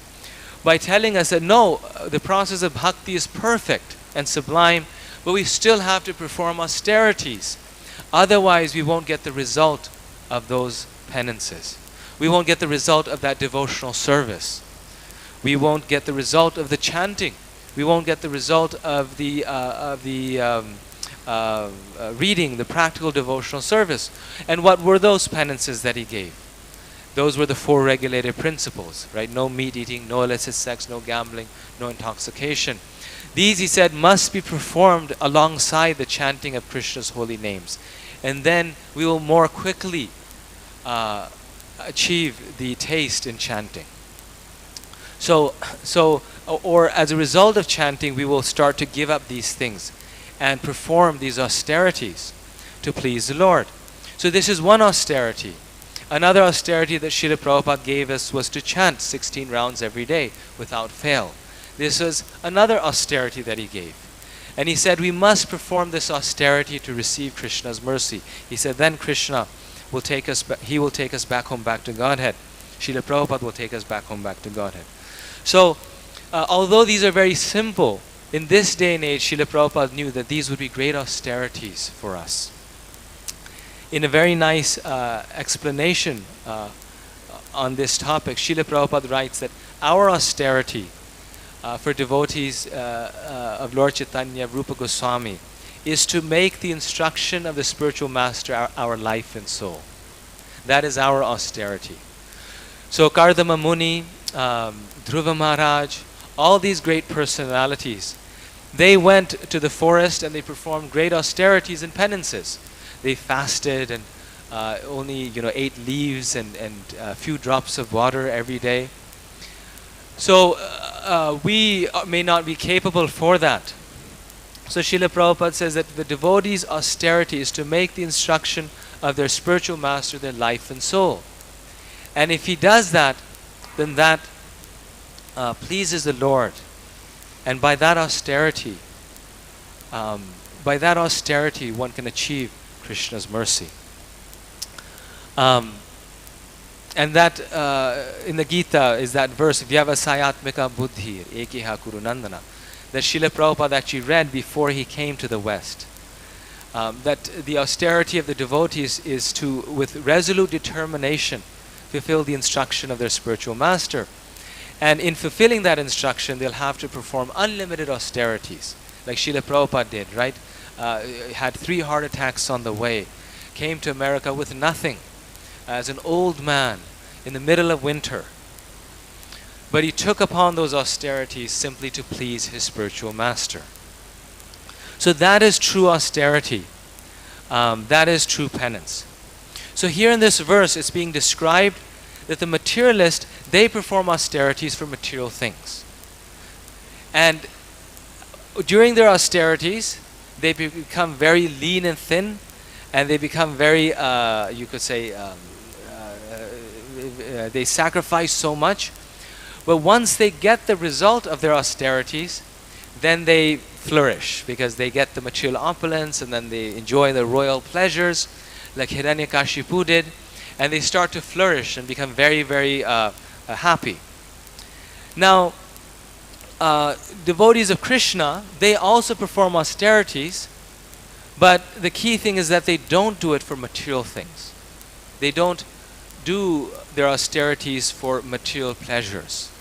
By telling us that no, the process of bhakti is perfect and sublime, but we still have to perform austerities. Otherwise, we won't get the result of those penances. We won't get the result of that devotional service. We won't get the result of the chanting. We won't get the result of the reading, the practical devotional service. And what were those penances that he gave? Those were the 4 regulated principles, right? No meat eating, no illicit sex, no gambling, no intoxication. These, he said, must be performed alongside the chanting of Krishna's holy names. And then we will more quickly achieve the taste in chanting. Or as a result of chanting, we will start to give up these things and perform these austerities to please the Lord. So this is one austerity. Another austerity that Srila Prabhupada gave us was to chant 16 rounds every day without fail. This was another austerity that he gave. And he said we must perform this austerity to receive Krishna's mercy. He said then Krishna will take us, he will take us back home, back to Godhead. Srila Prabhupada will take us back home, back to Godhead. So, although these are very simple, in this day and age, Srila Prabhupada knew that these would be great austerities for us. In a very nice explanation on this topic, Srila Prabhupada writes that our austerity for devotees of Lord Chaitanya, Rupa Goswami, is to make the instruction of the spiritual master our life and soul. That is our austerity. So Kardama Muni, Dhruva Maharaj, all these great personalities, they went to the forest and they performed great austerities and penances. They fasted and only ate leaves and a few drops of water every day. So we may not be capable for that. So Srila Prabhupada says that the devotees' austerity is to make the instruction of their spiritual master their life and soul. And if he does that, then that pleases the Lord. And by that austerity, one can achieve Krishna's mercy. And that in the Gita is that verse, Vyavasayatmika buddhir ekiha kuru nandana, that Srila Prabhupada actually read before he came to the West. That the austerity of the devotees is to, with resolute determination, fulfill the instruction of their spiritual master. And in fulfilling that instruction, they'll have to perform unlimited austerities, like Srila Prabhupada did, right? Had 3 heart attacks on the way, came to America with nothing, as an old man in the middle of winter. But he took upon those austerities simply to please his spiritual master. So that is true austerity. That is true penance. So here in this verse, it's being described that the materialist, they perform austerities for material things. And during their austerities, they become very lean and thin, and they become very, you could say, they sacrifice so much. But once they get the result of their austerities, then they flourish, because they get the material opulence and then they enjoy the royal pleasures like Hiranyakashipu did, and they start to flourish and become very, very happy. Now, devotees of Krishna, they also perform austerities, but the key thing is that they don't do it for material things. They don't do their austerities for material pleasures.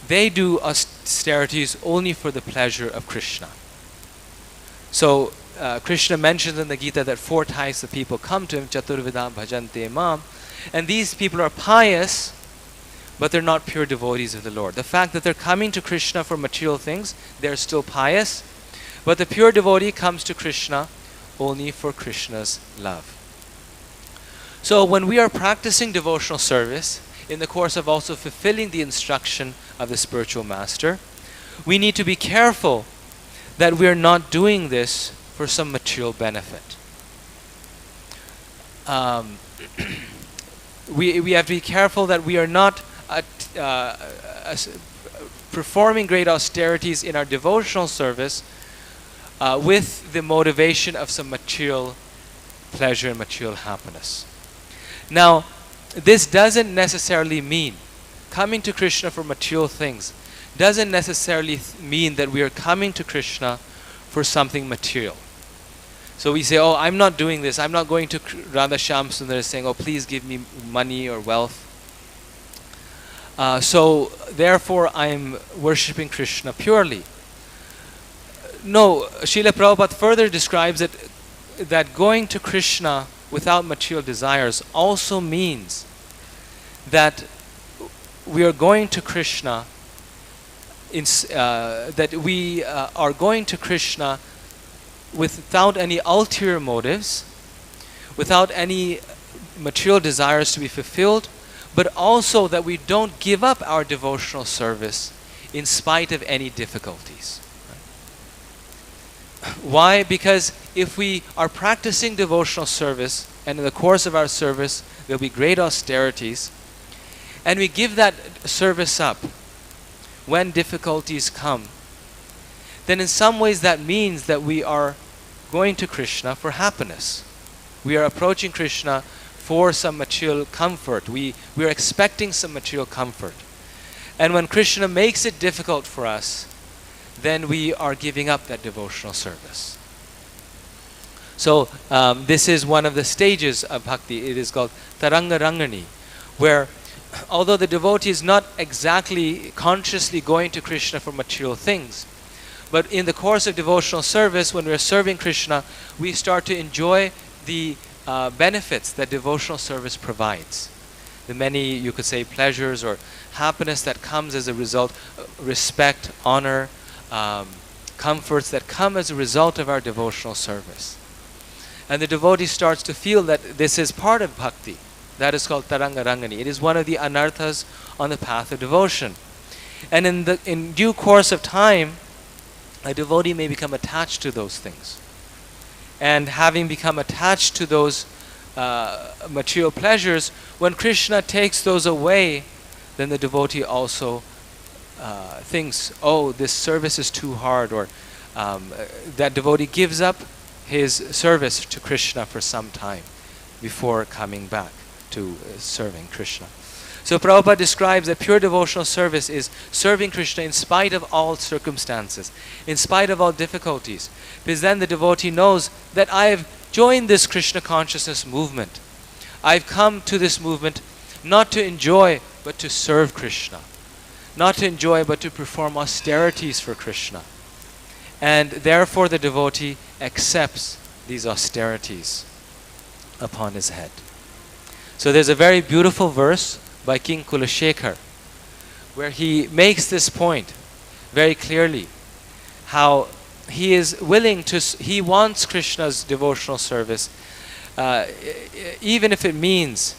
They do austerities only for the pleasure of Krishna. So Krishna mentions in the Gita that 4 types of people come to him, Chaturvidam bhajante mam, and these people are pious, but they're not pure devotees of the Lord. The fact that they're coming to Krishna for material things, they're still pious, but the pure devotee comes to Krishna only for Krishna's love. So when we are practicing devotional service, in the course of also fulfilling the instruction of the spiritual master, we need to be careful that we are not doing this for some material benefit. We have to be careful that we are not performing great austerities in our devotional service with the motivation of some material pleasure and material happiness. Now, this doesn't necessarily mean coming to Krishna for material things doesn't necessarily mean that we are coming to Krishna for something material. So we say, oh, I'm not doing this. I'm not going to Radha Shyam Sundar saying, oh, please give me money or wealth. So therefore, I'm worshipping Krishna purely. No, Srila Prabhupada further describes it that going to Krishna without material desires also means that we are going to Krishna that we are going to Krishna without any ulterior motives, without any material desires to be fulfilled, but also that we don't give up our devotional service in spite of any difficulties. Why? Because if we are practicing devotional service, and in the course of our service there will be great austerities, and we give that service up when difficulties come, then in some ways that means that we are going to Krishna for happiness. We are approaching Krishna for some material comfort. We are expecting some material comfort. And when Krishna makes it difficult for us, then we are giving up that devotional service. So this is one of the stages of bhakti. It is called Taranga Rangani, where although the devotee is not exactly consciously going to Krishna for material things, but in the course of devotional service, when we are serving Krishna, we start to enjoy the benefits that devotional service provides. The many, you could say, pleasures or happiness that comes as a result, respect, honor, comforts that come as a result of our devotional service. And the devotee starts to feel that this is part of bhakti. That is called Taranga Rangani. It is one of the anarthas on the path of devotion. And in due course of time, a devotee may become attached to those things. And having become attached to those material pleasures, when Krishna takes those away, then the devotee also thinks, oh, this service is too hard, or that devotee gives up his service to Krishna for some time before coming back to serving Krishna. So Prabhupada describes that pure devotional service is serving Krishna in spite of all circumstances, in spite of all difficulties. Because then the devotee knows that I have joined this Krishna consciousness movement. I've come to this movement not to enjoy, but to serve Krishna. Not to enjoy, but to perform austerities for Krishna. And therefore the devotee accepts these austerities upon his head. So there's a very beautiful verse by King Kulashekar where he makes this point very clearly, how he is willing to, he wants Krishna's devotional service, even if it means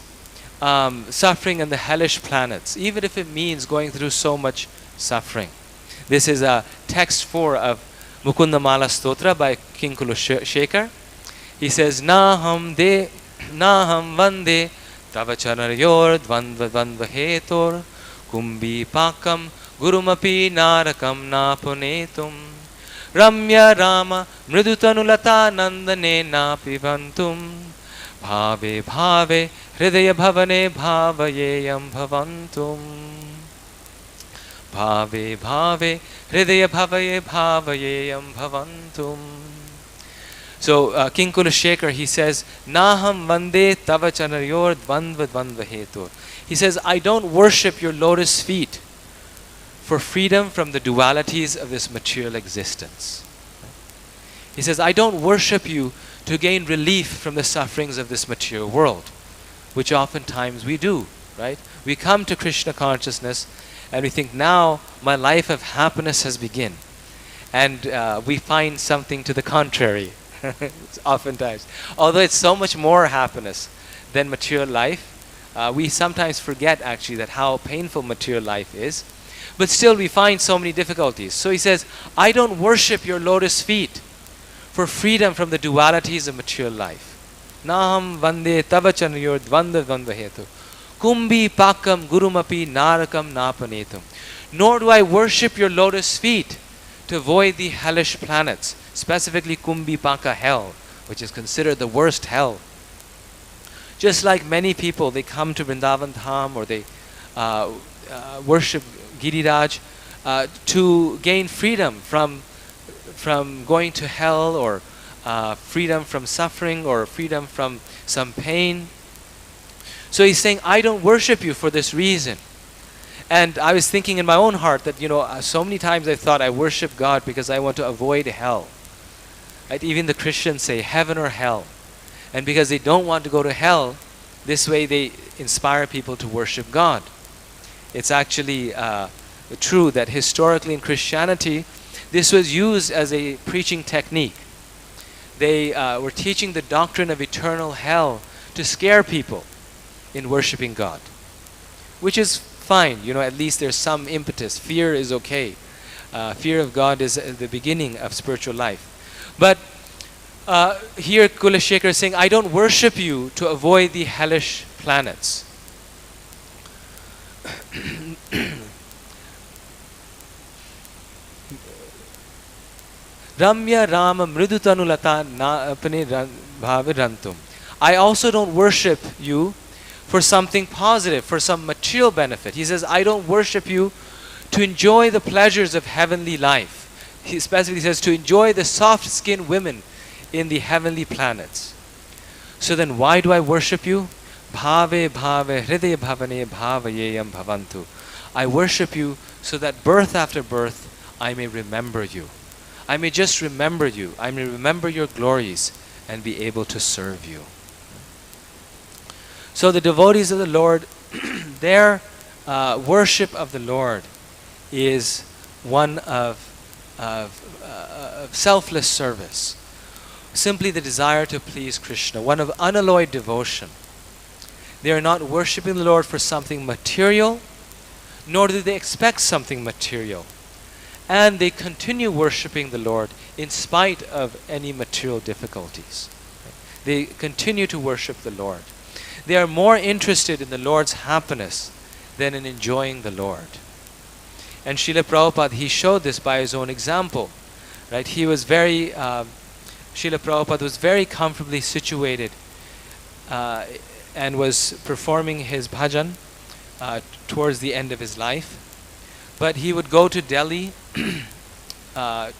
suffering in the hellish planets, even if it means going through so much suffering. This is text 4 of Mukunda Mala Stotra by King Kulashekar. He says, Naham vande tava chanaryor dvandva hetor kumbi pakam gurumapi narakam napunetum ramya rama mridutanulata nandane napivantum bhave bhave hridaya bhavane bhavayeyam bhavantum bhave bhave hridaya bhavaye bhavayeyam bhavantum. So King Kulashekar, he says, Naham vande tava chanaryor dvandva hetur. He says, I don't worship your lotus feet for freedom from the dualities of this material existence. He says, I don't worship you to gain relief from the sufferings of this material world, which oftentimes we do, right? We come to Krishna consciousness and we think, now my life of happiness has begun. And we find something to the contrary. Oftentimes, although it's so much more happiness than material life, we sometimes forget actually that how painful material life is, but still we find so many difficulties. So he says, I don't worship your lotus feet for freedom from the dualities of material life. Naham vande tava chanaryor dvandva hetu Kumbi pakam gurumapi narakam napanetum. Nor do I worship your lotus feet to avoid the hellish planets, specifically Kumbi Paka hell, which is considered the worst hell. Just like many people, they come to Vrindavan Dham or they worship Giriraj to gain freedom from going to hell, or freedom from suffering, or freedom from some pain. So he's saying, I don't worship you for this reason. And I was thinking in my own heart that, so many times I thought I worship God because I want to avoid hell. Right? Even the Christians say heaven or hell. And because they don't want to go to hell, this way they inspire people to worship God. It's actually true that historically in Christianity, this was used as a preaching technique. They were teaching the doctrine of eternal hell to scare people in worshiping God, which is fine. At least there's some impetus. Fear is okay. Fear of God is the beginning of spiritual life. But here Kulashekar is saying, I don't worship you to avoid the hellish planets. Ramya Rama Mridutanulata na apne bhavirantum. I also don't worship you for something positive, for some material benefit. He says, I don't worship you to enjoy the pleasures of heavenly life. He specifically says to enjoy the soft-skinned women in the heavenly planets. So then why do I worship you? Bhave bhave hridaya bhavane bhavayeyam bhavantu. I worship you so that birth after birth I may remember you. I may just remember you. I may remember your glories and be able to serve you. So the devotees of the Lord, their worship of the Lord is one of selfless service. Simply the desire to please Krishna, one of unalloyed devotion. They are not worshiping the Lord for something material, nor do they expect something material. And they continue worshiping the Lord in spite of any material difficulties. They continue to worship the Lord. They are more interested in the Lord's happiness than in enjoying the Lord. And Srila Prabhupada, he showed this by his own example. Right? Srila Prabhupada was very comfortably situated and was performing his bhajan towards the end of his life. But he would go to Delhi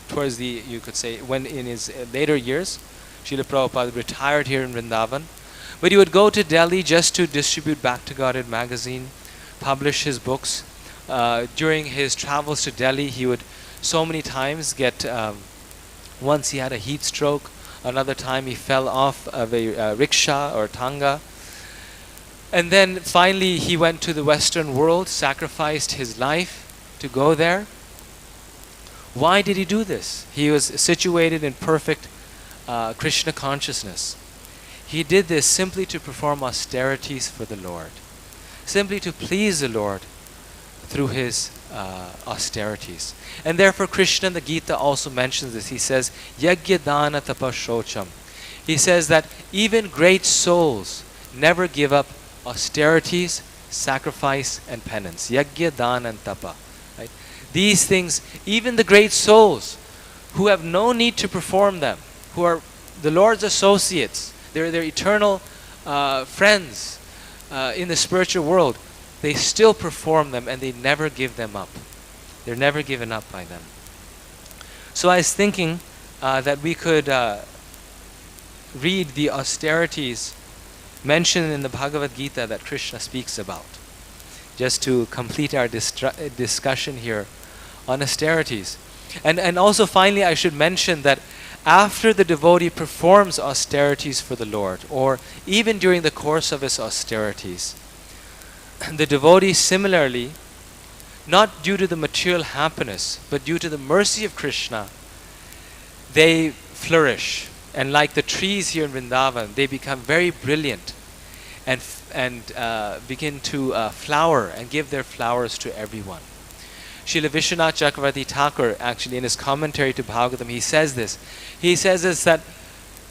towards the, you could say, when in his later years. Srila Prabhupada retired here in Vrindavan. But he would go to Delhi just to distribute Back to Godhead magazine, publish his books. During his travels to Delhi, he would so many times get, once he had a heat stroke, another time he fell off of a rickshaw or tanga. And then finally he went to the Western world, sacrificed his life to go there. Why did he do this? He was situated in perfect Krishna consciousness. He did this simply to perform austerities for the Lord, simply to please the Lord through his austerities. And therefore Krishna in the Gita also mentions this. He says, Yajna dana tapa shocham. He says that even great souls never give up austerities, sacrifice, and penance. Yajna dana and tapa. Right? These things, even the great souls who have no need to perform them, who are the Lord's associates, they're their eternal friends in the spiritual world, they still perform them and they never give them up. They're never given up by them. So I was thinking that we could read the austerities mentioned in the Bhagavad-Gita that Krishna speaks about, just to complete our discussion here on austerities. And also finally I should mention that after the devotee performs austerities for the Lord, or even during the course of his austerities, the devotee similarly, not due to the material happiness, but due to the mercy of Krishna, they flourish. And like the trees here in Vrindavan, they become very brilliant and begin to flower and give their flowers to everyone. Srila Vishwanath Chakravarti Thakur, actually in his commentary to Bhagavatam, he says this. He says this, that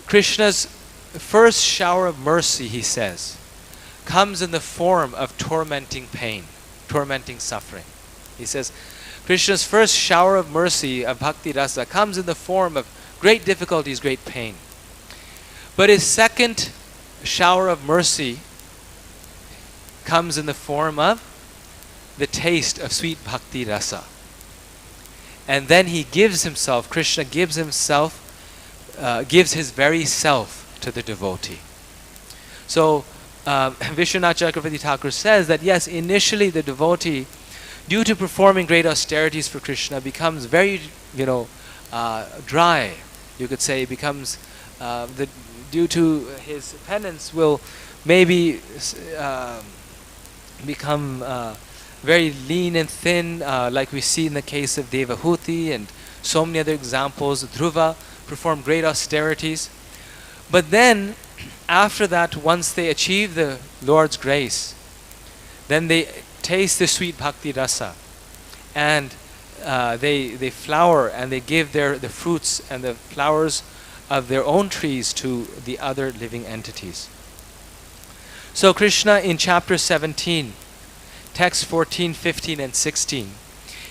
Krishna's first shower of mercy, he says, comes in the form of tormenting pain, tormenting suffering. He says, Krishna's first shower of mercy, of bhakti rasa, comes in the form of great difficulties, great pain. But his second shower of mercy comes in the form of the taste of sweet bhakti rasa. And then he gives himself, Krishna gives himself, gives his very self to the devotee. So Vishwanath Chakravarti Thakur says that yes, initially the devotee, due to performing great austerities for Krishna, becomes very, dry. You could say becomes, due to his penance, will maybe become very lean and thin, like we see in the case of Devahuti and so many other examples. Dhruva performed great austerities. But then, after that, once they achieve the Lord's grace, then they taste the sweet bhakti rasa, and they flower and they give the fruits and the flowers of their own trees to the other living entities. So Krishna in chapter 17, text 14, 15 and 16,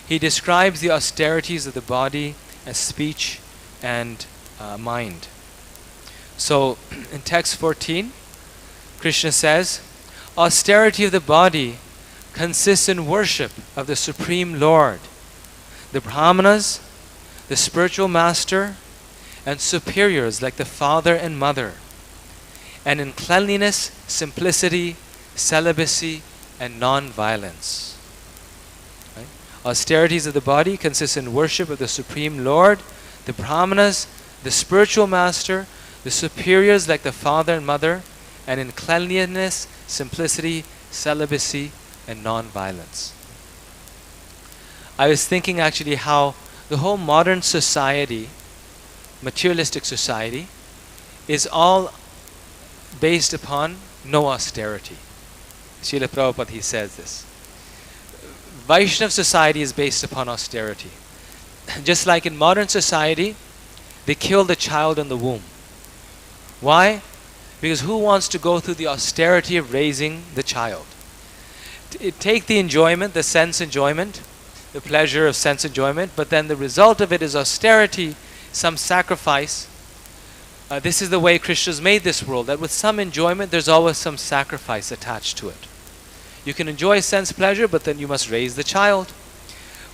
he describes the austerities of the body and speech and mind. So in text 14, Krishna says, austerity of the body consists in worship of the Supreme Lord, the Brahmanas, the spiritual master, and superiors like the father and mother, and in cleanliness, simplicity, celibacy, and non-violence. Right? Austerities of the body consist in worship of the Supreme Lord, the Brahmanas, the spiritual master, the superiors like the father and mother, and in cleanliness, simplicity, celibacy, and non-violence. I was thinking actually how the whole modern society, materialistic society, is all based upon no austerity. Srila Prabhupada, he says this. Vaishnav society is based upon austerity. Just like in modern society, they kill the child in the womb. Why? Because who wants to go through the austerity of raising the child? Take the enjoyment, the sense enjoyment, the pleasure of sense enjoyment, but then the result of it is austerity, some sacrifice. This is the way Krishna's made this world, that with some enjoyment, there's always some sacrifice attached to it. You can enjoy sense pleasure, but then you must raise the child.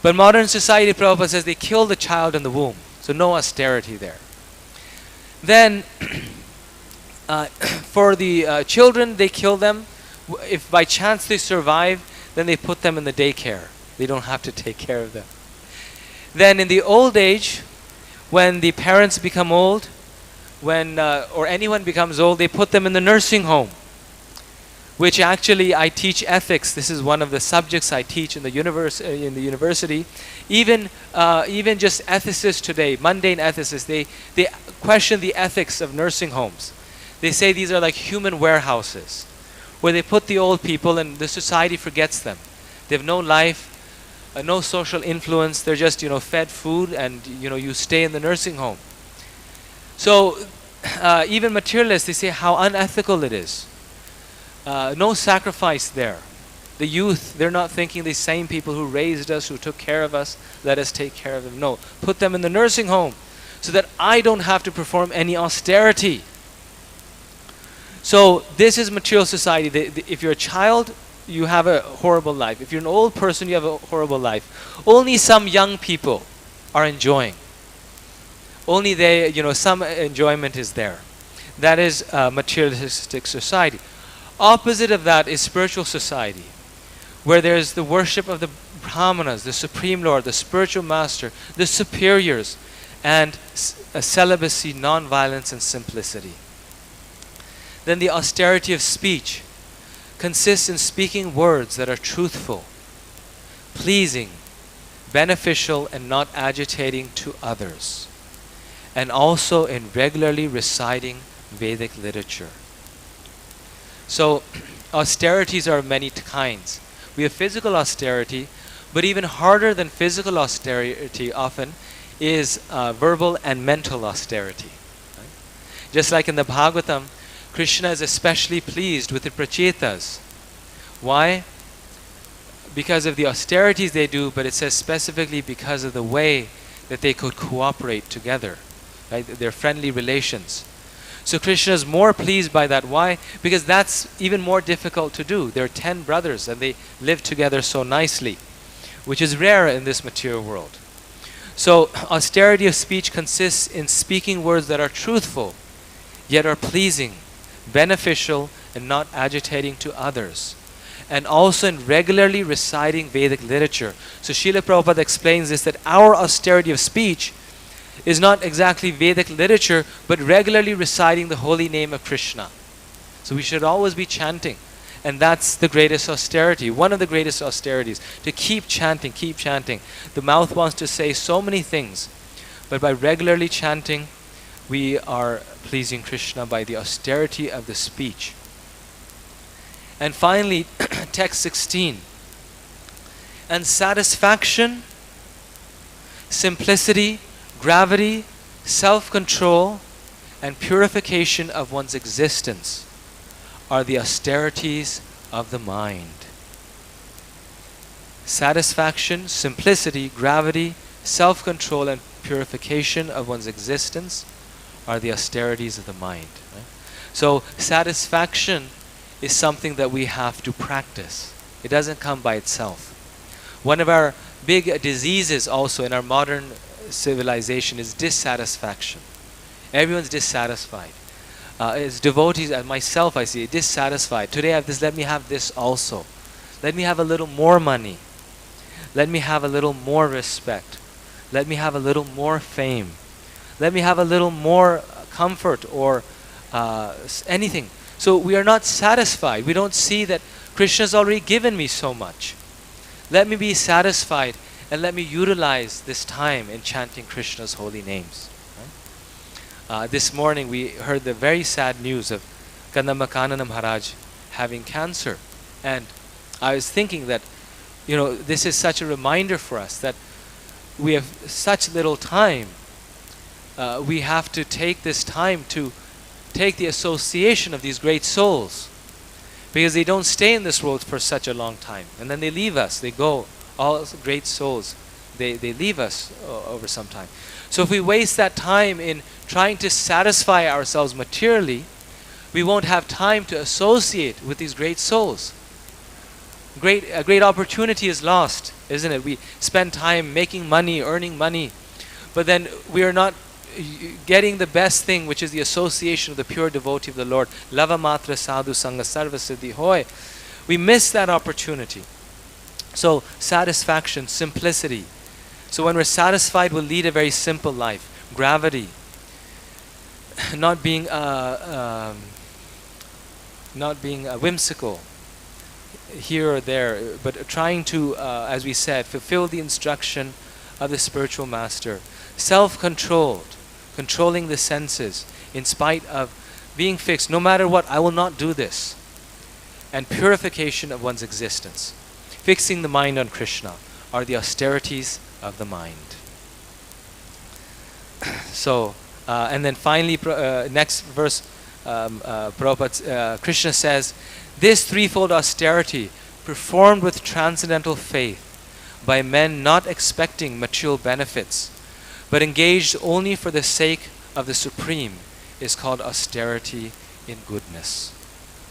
But modern society, Prabhupada says, they kill the child in the womb. So no austerity there. Then, for the children, they kill them. If by chance they survive, then they put them in the daycare. They don't have to take care of them. Then in the old age, when the parents become old, or anyone becomes old, they put them in the nursing home. Which actually I teach ethics. This is one of the subjects I teach in the university. Even just ethicists today, mundane ethicists, they question the ethics of nursing homes. They say these are like human warehouses, where they put the old people and the society forgets them. They have no life, no social influence. They're just fed food, and you stay in the nursing home. So even materialists, they say how unethical it is. No sacrifice there. The youth, they're not thinking the same people who raised us, who took care of us, let us take care of them. No, put them in the nursing home so that I don't have to perform any austerity. So this is material society. If you're a child, you have a horrible life. If you're an old person, you have a horrible life. Only some young people are enjoying. Only they, some enjoyment is there. That is materialistic society. Opposite of that is spiritual society, where there's the worship of the Brahmanas, the Supreme Lord, the spiritual master, the superiors, and celibacy, non-violence, and simplicity. Then the austerity of speech consists in speaking words that are truthful, pleasing, beneficial, and not agitating to others, and also in regularly reciting Vedic literature. So austerities are of many kinds. We have physical austerity, but even harder than physical austerity often is verbal and mental austerity. Right? Just like in the Bhagavatam, Krishna is especially pleased with the prachetas. Why? Because of the austerities they do, but it says specifically because of the way that they could cooperate together, right? Their friendly relations. So Krishna is more pleased by that. Why? Because that's even more difficult to do. There are 10 brothers and they live together so nicely, which is rare in this material world. So austerity of speech consists in speaking words that are truthful, yet are pleasing, beneficial, and not agitating to others. And also in regularly reciting Vedic literature. So Srila Prabhupada explains this, that our austerity of speech is not exactly Vedic literature, but regularly reciting the holy name of Krishna. So we should always be chanting. And that's the greatest austerity, one of the greatest austerities, to keep chanting, keep chanting. The mouth wants to say so many things, but by regularly chanting, we are pleasing Krishna by the austerity of the speech. And finally, text 16. And satisfaction, simplicity, gravity, self-control, and purification of one's existence are the austerities of the mind. Satisfaction, simplicity, gravity, self-control, and purification of one's existence are the austerities of the mind. Right? So satisfaction is something that we have to practice. It doesn't come by itself. One of our big diseases also in our modern civilization is dissatisfaction. Everyone's dissatisfied. As devotees, and myself I see, dissatisfied. Today I have this, let me have this also. Let me have a little more money. Let me have a little more respect. Let me have a little more fame. Let me have a little more comfort or anything. So we are not satisfied. We don't see that Krishna has already given me so much. Let me be satisfied and let me utilize this time in chanting Krishna's holy names. Right? This morning we heard the very sad news of Kandamakana Maharaj having cancer. And I was thinking that, this is such a reminder for us that we have such little time. We have to take this time to take the association of these great souls, because they don't stay in this world for such a long time, and then they leave us. They go. All great souls, they leave us over some time. So if we waste that time in trying to satisfy ourselves materially, we won't have time to associate with these great souls. A great opportunity is lost, isn't it? We spend time making money, earning money, but then we are not getting the best thing, which is the association of the pure devotee of the Lord. Lava matra sadhu sangha sarva siddhi hoy. We miss that opportunity. So satisfaction, simplicity. So when we're satisfied, we'll lead a very simple life. Gravity. Not being whimsical here or there, but trying to, as we said, fulfill the instruction of the spiritual master. Self-controlled. Controlling the senses in spite of being fixed. No matter what, I will not do this. And purification of one's existence. Fixing the mind on Krishna are the austerities of the mind. So, and then finally, next verse, Prabhupada, Krishna says, this threefold austerity performed with transcendental faith by men not expecting material benefits, but engaged only for the sake of the Supreme, is called austerity in goodness.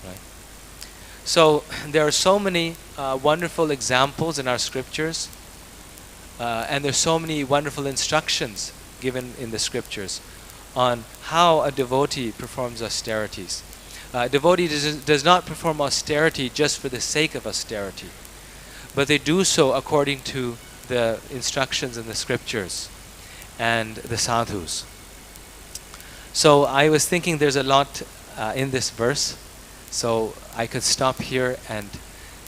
Right? So there are so many wonderful examples in our scriptures, and there's so many wonderful instructions given in the scriptures on how a devotee performs austerities. A devotee does not perform austerity just for the sake of austerity, but they do so according to the instructions in the scriptures and the sadhus. So I was thinking there's a lot in this verse, so I could stop here and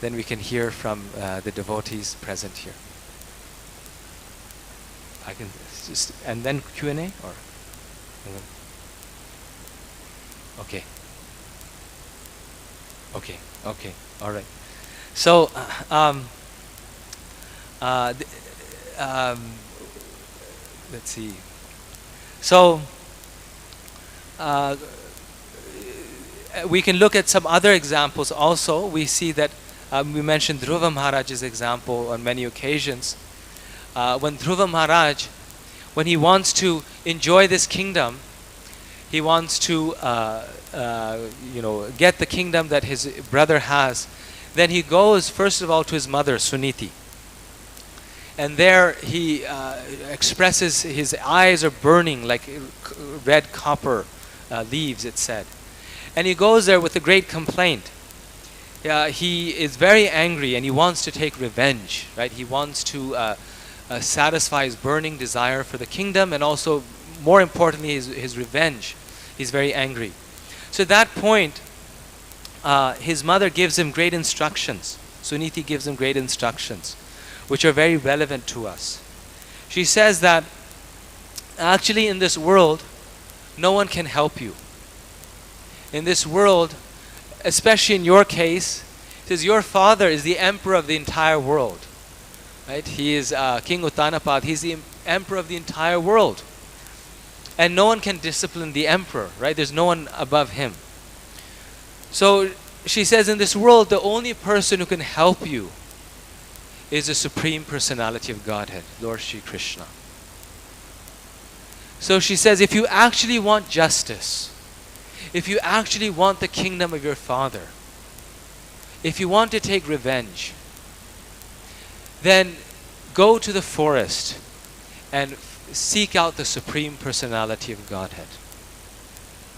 then we can hear from the devotees present here. I can just, and then Q&A or? Okay. Okay, all right. So, let's see. So, we can look at some other examples also. We see that we mentioned Dhruva Maharaj's example on many occasions. When Dhruva Maharaj, when he wants to enjoy this kingdom, he wants to get the kingdom that his brother has, then he goes first of all to his mother Suniti. And there he expresses, his eyes are burning like red copper leaves, it said. And he goes there with a great complaint. He is very angry and he wants to take revenge, right? He wants to satisfy his burning desire for the kingdom, and also, more importantly, his revenge. He's very angry. So at that point, his mother gives him great instructions. Suniti gives him great instructions, which are very relevant to us. She says that actually in this world, no one can help you. In this world, especially in your case, it says your father is the emperor of the entire world. Right? He is King Uttanapad. He's the emperor of the entire world. And no one can discipline the emperor, right? There's no one above him. So she says in this world, the only person who can help you is the Supreme Personality of Godhead, Lord Shri Krishna. So she says, if you actually want justice, if you actually want the kingdom of your father, if you want to take revenge, then go to the forest and seek out the Supreme Personality of Godhead.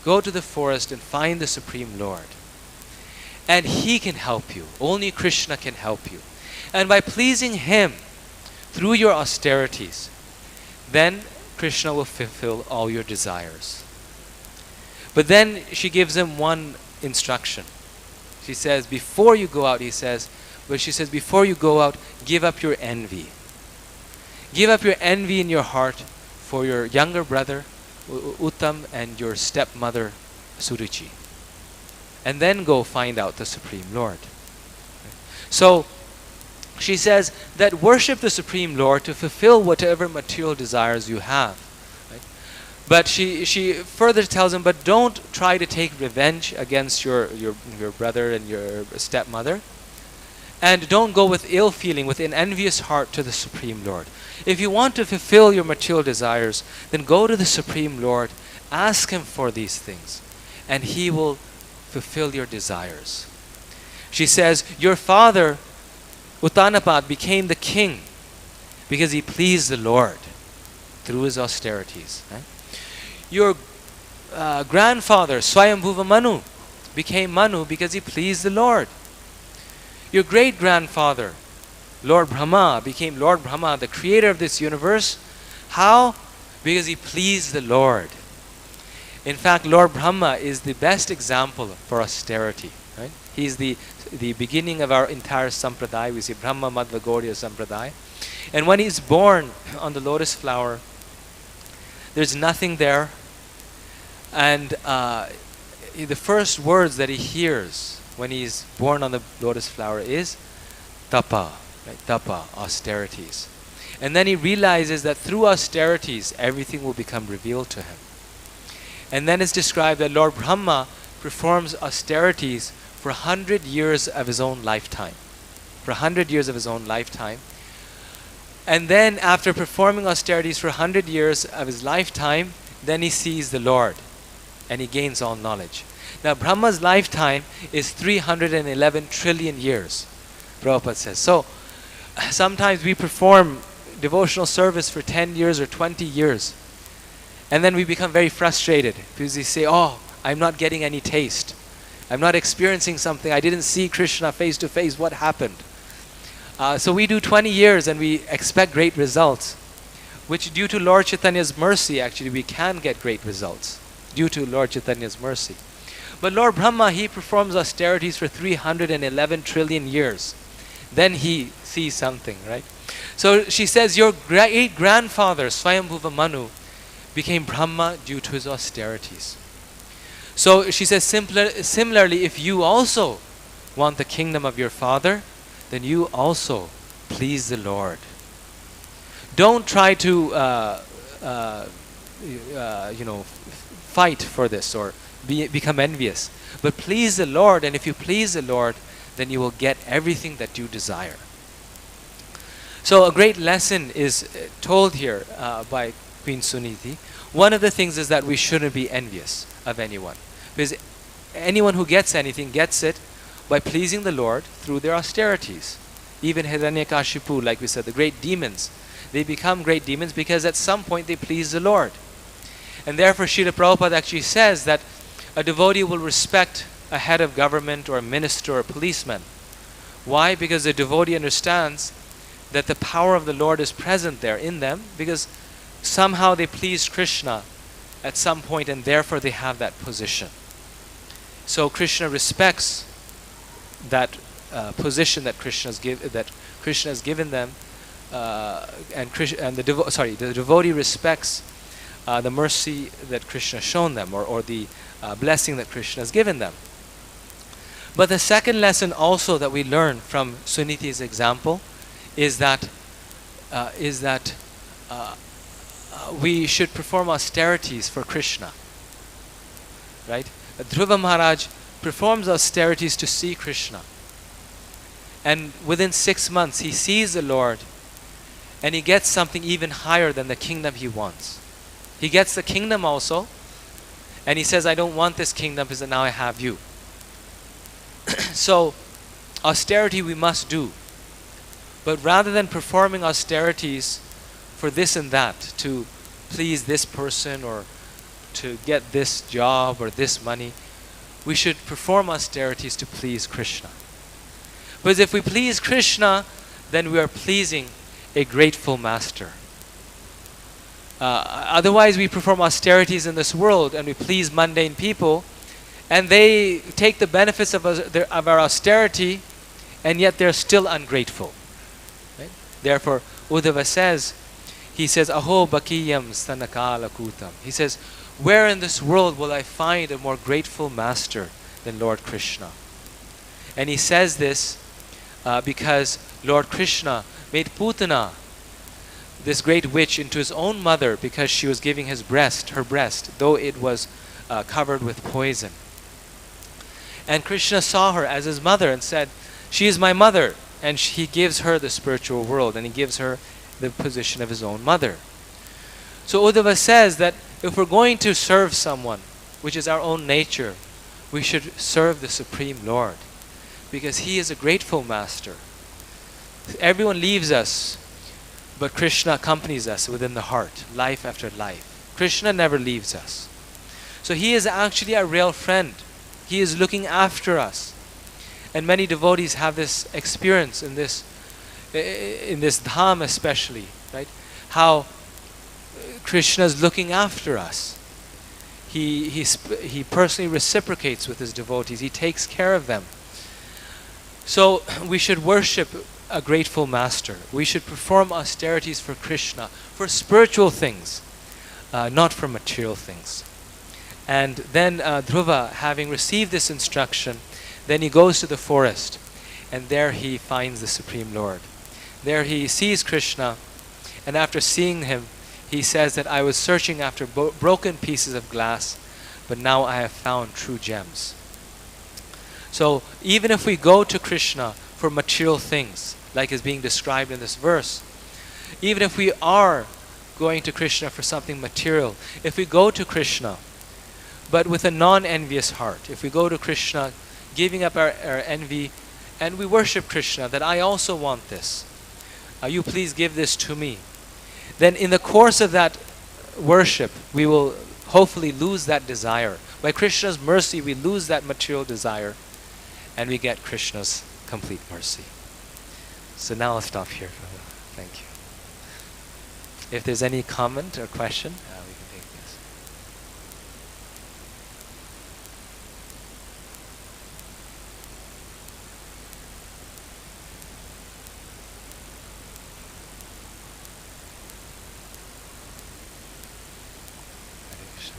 Go to the forest and find the Supreme Lord. And He can help you. Only Krishna can help you. And by pleasing Him through your austerities, then Krishna will fulfill all your desires. But then she gives him one instruction. She says, before you go out, before you go out, give up your envy. Give up your envy in your heart for your younger brother, Uttam, and your stepmother, Suruchi. And then go find out the Supreme Lord. So, she says that worship the Supreme Lord to fulfill whatever material desires you have. Right? But she further tells him, but don't try to take revenge against your brother and your stepmother. And don't go with ill feeling, with an envious heart to the Supreme Lord. If you want to fulfill your material desires, then go to the Supreme Lord, ask Him for these things, and He will fulfill your desires. She says, your father, Uttanapad, became the king because he pleased the Lord through his austerities. Right? Your grandfather, Swayambhuva Manu, became Manu because he pleased the Lord. Your great-grandfather, Lord Brahma, became Lord Brahma, the creator of this universe. How? Because he pleased the Lord. In fact, Lord Brahma is the best example for austerity. Right? He's the beginning of our entire sampradaya. We say Brahma Madhva Gauriya Sampradaya. And when he's born on the lotus flower, there's nothing there. And the first words that he hears when he's born on the lotus flower is tapa, right? Tapa, austerities. And then he realizes that through austerities, everything will become revealed to him. And then it's described that Lord Brahma performs austerities for 100 years of his own lifetime. For 100 years of his own lifetime. And then after performing austerities for 100 years of his lifetime, then he sees the Lord and he gains all knowledge. Now Brahma's lifetime is 311 trillion years, Prabhupada says. So sometimes we perform devotional service for 10 years or 20 years. And then we become very frustrated because we say, oh, I'm not getting any taste. I'm not experiencing something. I didn't see Krishna face to face. What happened? So we do 20 years and we expect great results, which due to Lord Chaitanya's mercy, actually, we can get great results due to Lord Chaitanya's mercy. But Lord Brahma, he performs austerities for 311 trillion years. Then he sees something, right? So she says, your great-grandfather, Swayambhuva Manu, became Brahma due to his austerities. So she says, similarly, if you also want the kingdom of your father, then you also please the Lord. Don't try to, fight for this or become envious. But please the Lord, and if you please the Lord, then you will get everything that you desire. So a great lesson is told here by Queen Suniti. One of the things is that we shouldn't be envious of anyone. Because anyone who gets anything gets it by pleasing the Lord through their austerities. Even Hiranyakashipu, like we said, the great demons, they become great demons because at some point they please the Lord. And therefore Srila Prabhupada actually says that a devotee will respect a head of government or a minister or a policeman. Why? Because the devotee understands that the power of the Lord is present there in them, because somehow they pleased Krishna at some point and therefore they have that position. So Krishna respects that position that Krishna has given them, and the devotee respects the mercy that Krishna has shown them, or the blessing that Krishna has given them. But the second lesson also that we learn from Suniti's example is that we should perform austerities for Krishna. Right? Dhruva Maharaj performs austerities to see Krishna. And within 6 months he sees the Lord and he gets something even higher than the kingdom he wants. He gets the kingdom also, and he says, I don't want this kingdom because now I have you. So austerity we must do. But rather than performing austerities for this and that, to please this person or to get this job or this money, we should perform austerities to please Krishna. Because if we please Krishna, then we are pleasing a grateful master. Otherwise we perform austerities in this world and we please mundane people, and they take the benefits of our austerity, and yet they're still ungrateful. Right? Therefore Uddhava says, he says, Aho bakiyam stanakala kutam. He says, where in this world will I find a more grateful master than Lord Krishna? And he says this because Lord Krishna made Putana, this great witch, into his own mother because she was giving her breast, though it was covered with poison. And Krishna saw her as his mother and said, she is my mother. And he gives her the spiritual world, and he gives her the position of his own mother. So Uddhava says that if we're going to serve someone, which is our own nature, we should serve the Supreme Lord, because he is a grateful master. Everyone leaves us, but Krishna accompanies us within the heart, life after life. Krishna never leaves us. So he is actually our real friend. He is looking after us. And many devotees have this experience in this dham especially, right? How Krishna is looking after us. He personally reciprocates with his devotees. He takes care of them. So we should worship a grateful master. We should perform austerities for Krishna, for spiritual things, not for material things. And then Dhruva, having received this instruction, then he goes to the forest, and there he finds the Supreme Lord. There he sees Krishna, and after seeing him, he says that I was searching after broken pieces of glass, but now I have found true gems. So even if we go to Krishna for material things, like is being described in this verse, even if we are going to Krishna for something material, if we go to Krishna, but with a non-envious heart, if we go to Krishna giving up our envy, and we worship Krishna, that I also want this, you please give this to me, then in the course of that worship, we will hopefully lose that desire. By Krishna's mercy, we lose that material desire, and we get Krishna's complete mercy. So now I'll stop here. Thank you. If there's any comment or question, we can take this. Hare Krishna.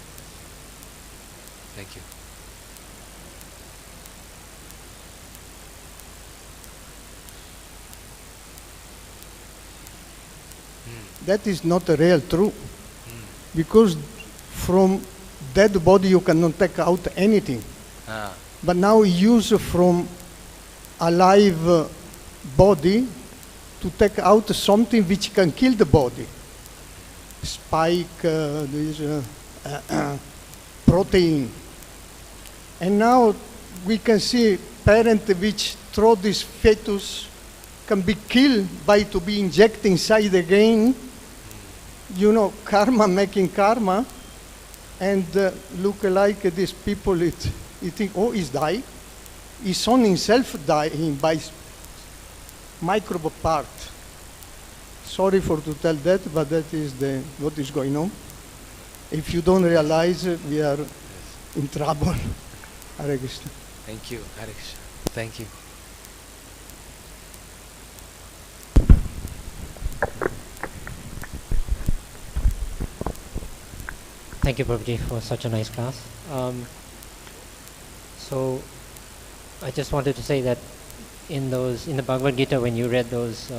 Thank you. That is not a real truth, because from dead body you cannot take out anything. Ah. But now use from a live body to take out something which can kill the body. Spike, protein. And now we can see parent which throw this fetus can be killed by to be injected inside again. You know, karma making karma. And look like these people, you think, oh, he's died. His son himself dying by microbe part. Sorry for to tell that, but that is what is going on. If you don't realize, we are in trouble. Hare Krishna. Thank you, Hare Krishna. Thank you. Thank you, Prabhuji, for such a nice class. So, I just wanted to say that in the Bhagavad-Gita, when you read those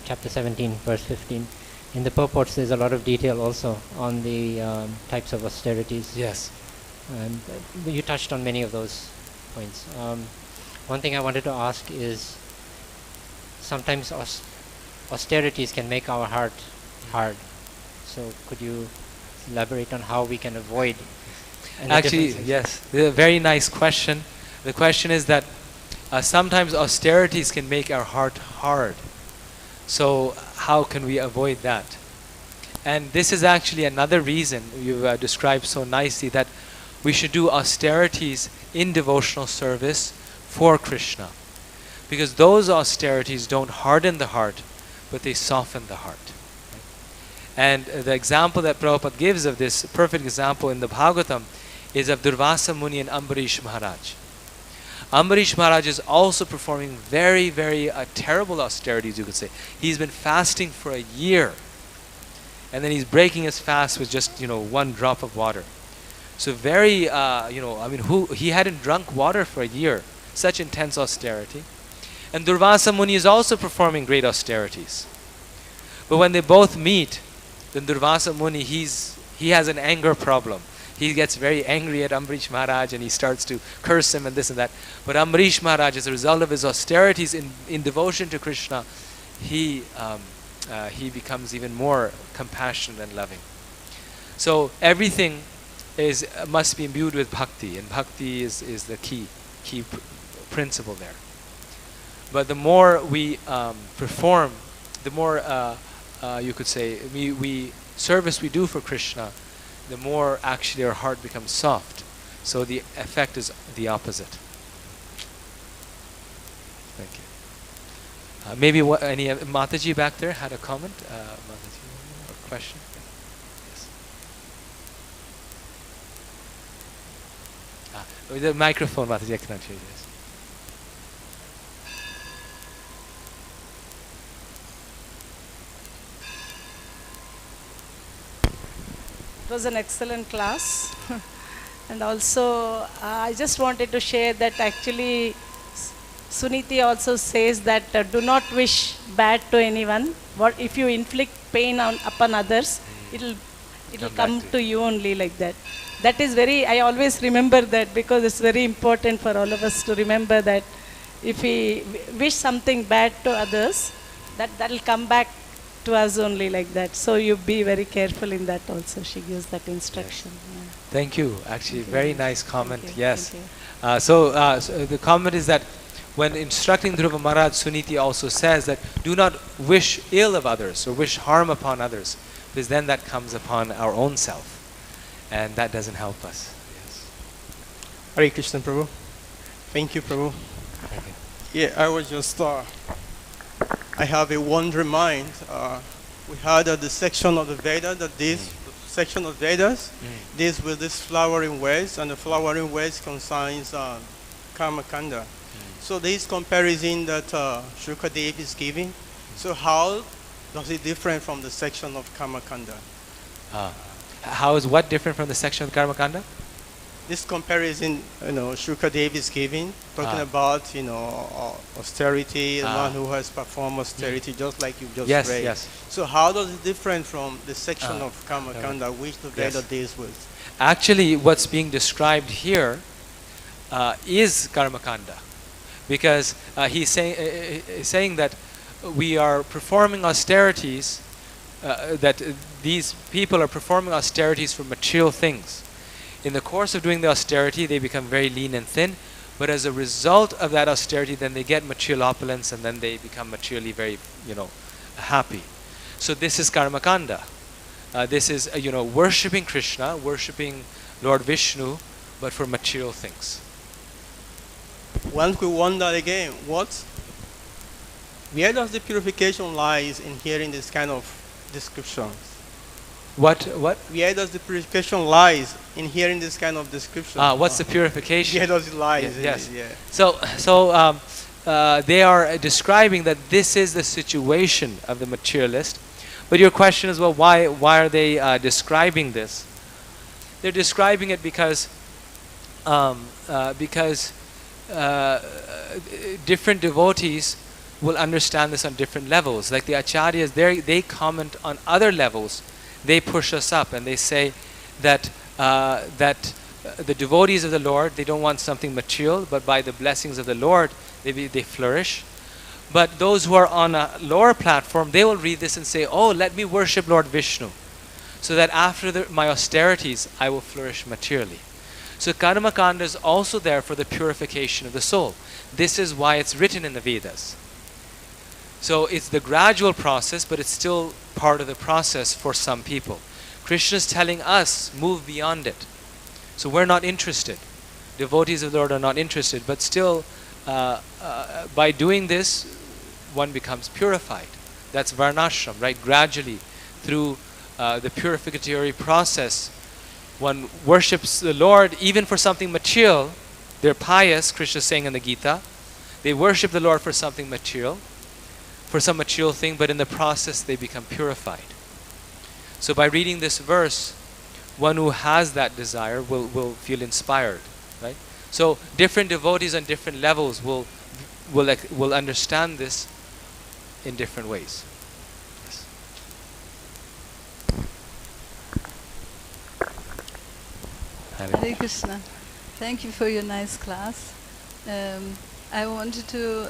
chapter 17, verse 15, in the purports, there's a lot of detail also on the types of austerities. Yes. And you touched on many of those points. One thing I wanted to ask is, sometimes austerities can make our heart hard. So could you elaborate on how we can avoid any Actually, differences? yes, a very nice question. The question is that sometimes austerities can make our heart hard. So how can we avoid that? And this is actually another reason you described so nicely, that we should do austerities in devotional service for Krishna. Because those austerities don't harden the heart, but they soften the heart. And the example that Prabhupada gives of this, perfect example in the Bhagavatam, is of Durvasa Muni and Ambarish Maharaj. Ambarish Maharaj is also performing very, very terrible austerities, you could say. He's been fasting for a year. And then he's breaking his fast with just, one drop of water. So very, he hadn't drunk water for a year. Such intense austerity. And Durvasa Muni is also performing great austerities. But when they both meet, then Durvasa Muni, he has an anger problem. He gets very angry at Ambarish Maharaj and he starts to curse him and this and that. But Ambarish Maharaj, as a result of his austerities in devotion to Krishna, he becomes even more compassionate and loving. So everything must be imbued with bhakti, and bhakti is the key principle there. But the more we perform, the more you could say we service we do for Krishna, the more actually our heart becomes soft. So the effect is the opposite. Thank you. Maybe any Mataji back there had a comment, Mataji, or question? Yes. The microphone, Mataji, I cannot hear you. Yes. It was an excellent class. And also, I just wanted to share that actually Suniti also says that do not wish bad to anyone. What if you inflict pain upon others, it'll come to you only like that. That is I always remember that, because it's very important for all of us to remember that if we wish something bad to others, that'll come back to us only like that. So you be very careful in that also. She gives that instruction. Yes. Yeah. Thank you. Actually, very nice comment. Thank you. Yes. Thank you. So the comment is that when instructing Dhruva Maharaj, Suniti also says that do not wish ill of others or wish harm upon others, because then that comes upon our own self, and that doesn't help us. Yes. Hare Krishna, Prabhu. Thank you, Prabhu. Thank you. Yeah, I was just, I have a wonder mind. We had the section of the Veda that section of Vedas deals with this flowering ways, and the flowering ways concerns Karma Kanda. So this comparison that Shukadev is giving, so how does it different from the section of Karma Kanda? How is what different from the section of Karma Kanda? This comparison, Shukadev is giving, talking about, austerity, the one who has performed austerity, just like you just read. Yes. So how does it different from the section of Karma Kanda, which the Veda deals with? actually what's being described here is karmakanda, because he's saying that we are performing austerities, that these people are performing austerities for material things. In the course of doing the austerity, they become very lean and thin, but as a result of that austerity, then they get material opulence, and then they become materially very, happy. So this is karmakanda. This is, worshipping Krishna, worshipping Lord Vishnu, but for material things. Once we wonder again, where does the purification lies in hearing this kind of descriptions? What? Where does the purification lies in hearing this kind of description? What's the purification? Where does it lie? Yes. Yeah. So they are describing that this is the situation of the materialist. But your question is, well, why are they describing this? They're describing it because different devotees will understand this on different levels. Like the acharyas, they comment on other levels. They push us up, and they say that the devotees of the Lord, they don't want something material, but by the blessings of the Lord, they flourish. But those who are on a lower platform, they will read this and say, oh, let me worship Lord Vishnu, so that after my austerities, I will flourish materially. So karmakanda is also there for the purification of the soul. This is why it's written in the Vedas. So it's the gradual process, but it's still part of the process for some people. Krishna is telling us, move beyond it. So we're not interested. Devotees of the Lord are not interested, but still, by doing this, one becomes purified. That's varnashram, right? Gradually, through the purificatory process, one worships the Lord even for something material. They're pious, Krishna is saying in the Gita. They worship the Lord for something material, for some material thing, but in the process they become purified. So by reading this verse, one who has that desire will feel inspired, right? So different devotees on different levels will understand this in different ways. Yes. Hare Krishna. Thank you for your nice class. I wanted to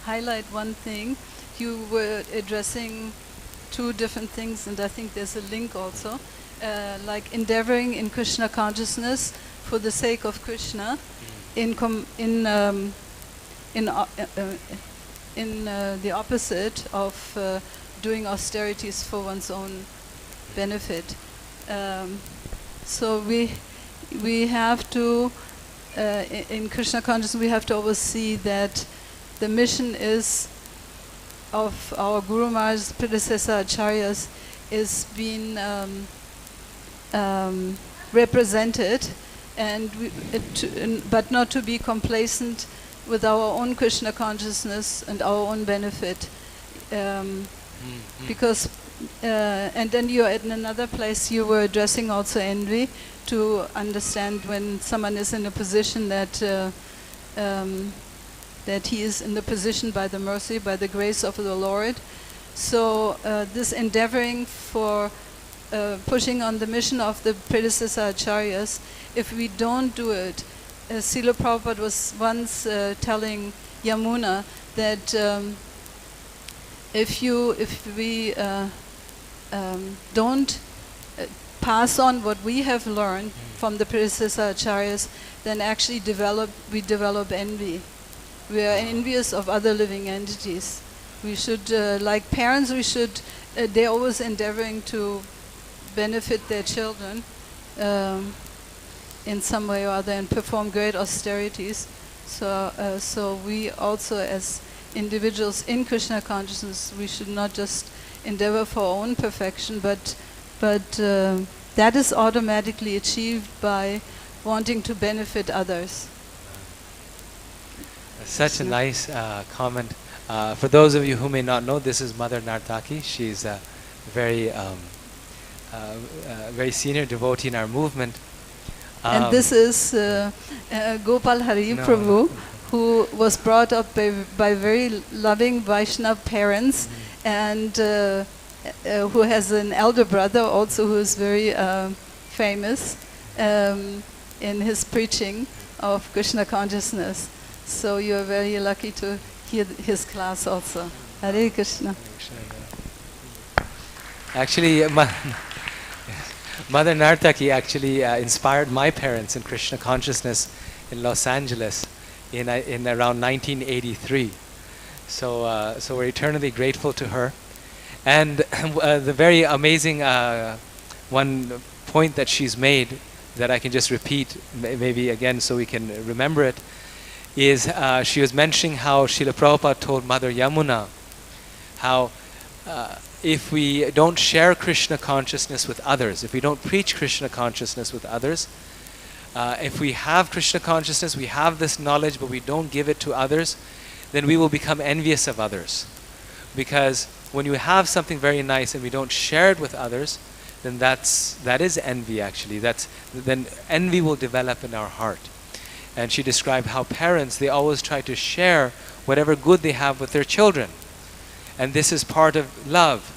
highlight one thing. You were addressing two different things, and I think there's a link also, like endeavoring in Krishna consciousness for the sake of Krishna, in the opposite of doing austerities for one's own benefit. So we have to, in Krishna consciousness, we have to always see that the mission is of our Guru Maharaj's predecessor Acharyas is being represented, and but not to be complacent with our own Krishna consciousness and our own benefit, because and then you're in another place you were addressing also envy, to understand when someone is in a position that that he is in the position by the mercy, by the grace of the Lord. So this endeavoring for pushing on the mission of the predecessor acharyas, if we don't do it, Srila Prabhupada was once telling Yamuna that if we don't pass on what we have learned from the predecessor acharyas, then actually we develop envy. We are envious of other living entities. We should, like parents, they're always endeavoring to benefit their children in some way or other and perform great austerities. So we also, as individuals in Krishna consciousness, we should not just endeavor for our own perfection, but that is automatically achieved by wanting to benefit others. Such a nice comment. For those of you who may not know, this is Mother Nartaki. She's a very senior devotee in our movement. And this is Gopal Hari Prabhu, who was brought up by very loving Vaishnava parents, and who has an elder brother also who is very famous. in his preaching of Krishna consciousness. So you are very lucky to hear his class also. Hare Krishna. Actually, Mother Nartaki actually inspired my parents in Krishna consciousness in Los Angeles in around 1983. So we're eternally grateful to her. And the very amazing one point that she's made that I can just repeat maybe again so we can remember it is she was mentioning how Srila Prabhupada told Mother Yamuna how if we don't share Krishna consciousness with others, if we don't preach Krishna consciousness with others, if we have Krishna consciousness, we have this knowledge, but we don't give it to others, then we will become envious of others. Because when you have something very nice and we don't share it with others, then that is envy actually. Then envy will develop in our heart. And she described how parents, they always try to share whatever good they have with their children. And this is part of love.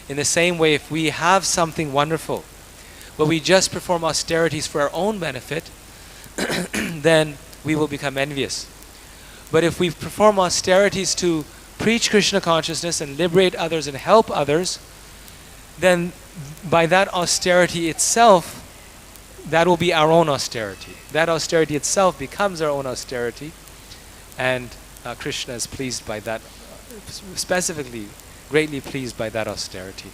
In the same way, if we have something wonderful, but we just perform austerities for our own benefit, then we will become envious. But if we perform austerities to preach Krishna consciousness and liberate others and help others, then by that austerity itself, that will be our own austerity. That austerity itself becomes our own austerity, and Krishna is pleased by that, specifically greatly pleased by that austerity.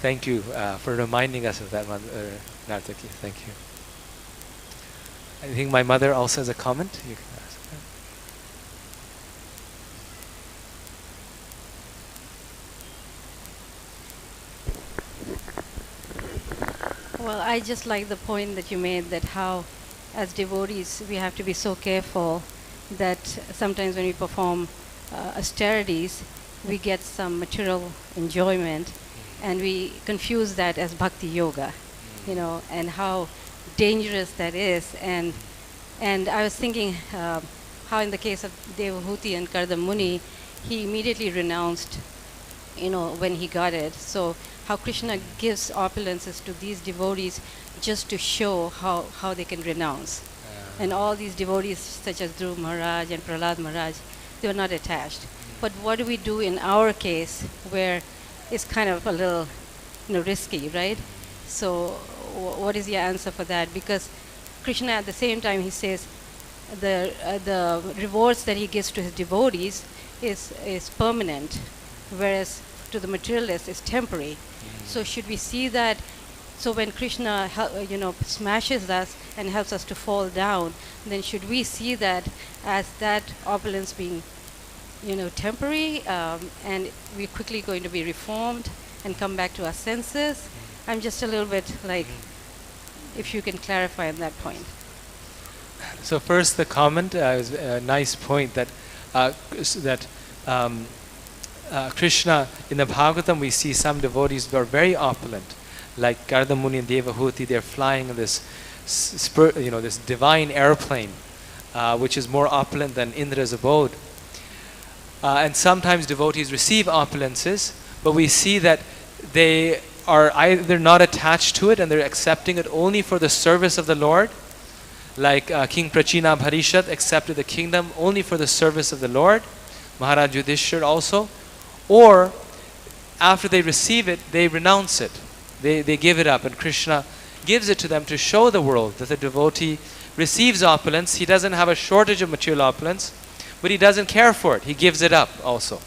Thank you for reminding us of that, Nartaki. Thank you. I think my mother also has a comment. You can ask her. Well, I just like the point that you made, that how as devotees we have to be so careful that sometimes when we perform austerities, we get some material enjoyment, and we confuse that as bhakti-yoga, and how dangerous that is. And I was thinking how in the case of Devahuti and Karda Muni, he immediately renounced, when he got it. So how Krishna gives opulences to these devotees just to show how they can renounce. And all these devotees such as Dhruv Maharaj and Prahlad Maharaj, they were not attached. But what do we do in our case where it's kind of a little risky, right? So what is your answer for that? Because Krishna at the same time, he says the rewards that he gives to his devotees is permanent, whereas to the materialist is temporary. So should we see that? So when Krishna smashes us and helps us to fall down, then should we see that as that opulence being temporary, and we're quickly going to be reformed and come back to our senses? I'm just a little bit like, if you can clarify on that point. So first, the comment is a nice point that Krishna, in the Bhagavatam, we see some devotees who are very opulent, like Karda Muni and Devahuti. They're flying in this, this divine airplane, which is more opulent than Indra's abode. And sometimes devotees receive opulences, but we see that they are either not attached to it and they're accepting it only for the service of the Lord, like King Prachina Bharishat accepted the kingdom only for the service of the Lord, Maharaj Yudhishthir also, or after they receive it, they renounce it. They give it up, and Krishna gives it to them to show the world that the devotee receives opulence. He doesn't have a shortage of material opulence, but he doesn't care for it. He gives it up also.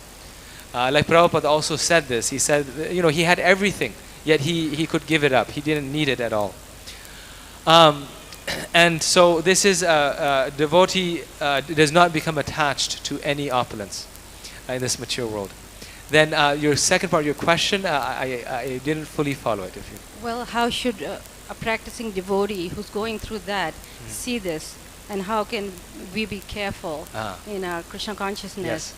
Like Prabhupada also said this. He said, he had everything, yet he could give it up. He didn't need it at all. And so this is a devotee does not become attached to any opulence in this material world. Then your second part of your question, I didn't fully follow it. Well, how should a practicing devotee who's going through that see this? And how can we be careful in our Krishna consciousness?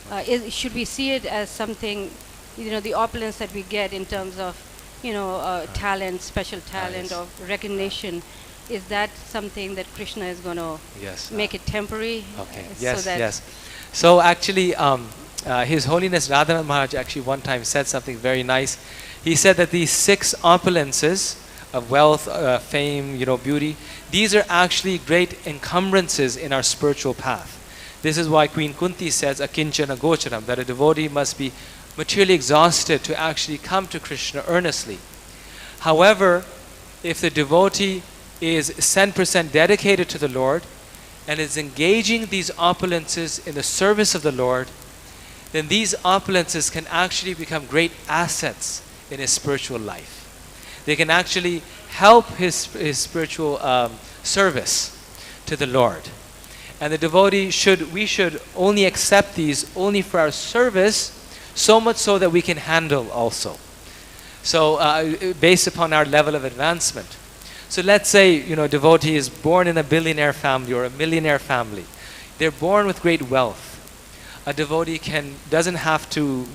Yes. Should we see it as something, the opulence that we get in terms of, talent, special talent, or recognition? Is that something that Krishna is going to make it temporary? Okay. Yes. So actually, His Holiness Radhanath Maharaj actually one time said something very nice. He said that these 6 opulences of wealth, fame, beauty, these are actually great encumbrances in our spiritual path. This is why Queen Kunti says, akinchana gocharam, that a devotee must be materially exhausted to actually come to Krishna earnestly. However, if the devotee is 10% dedicated to the Lord and is engaging these opulences in the service of the Lord, then these opulences can actually become great assets in his spiritual life. They can actually help his spiritual service to the Lord. And the devotee we should only accept these only for our service, so much so that we can handle also. So based upon our level of advancement. So let's say, a devotee is born in a billionaire family or a millionaire family. They're born with great wealth. A devotee doesn't have to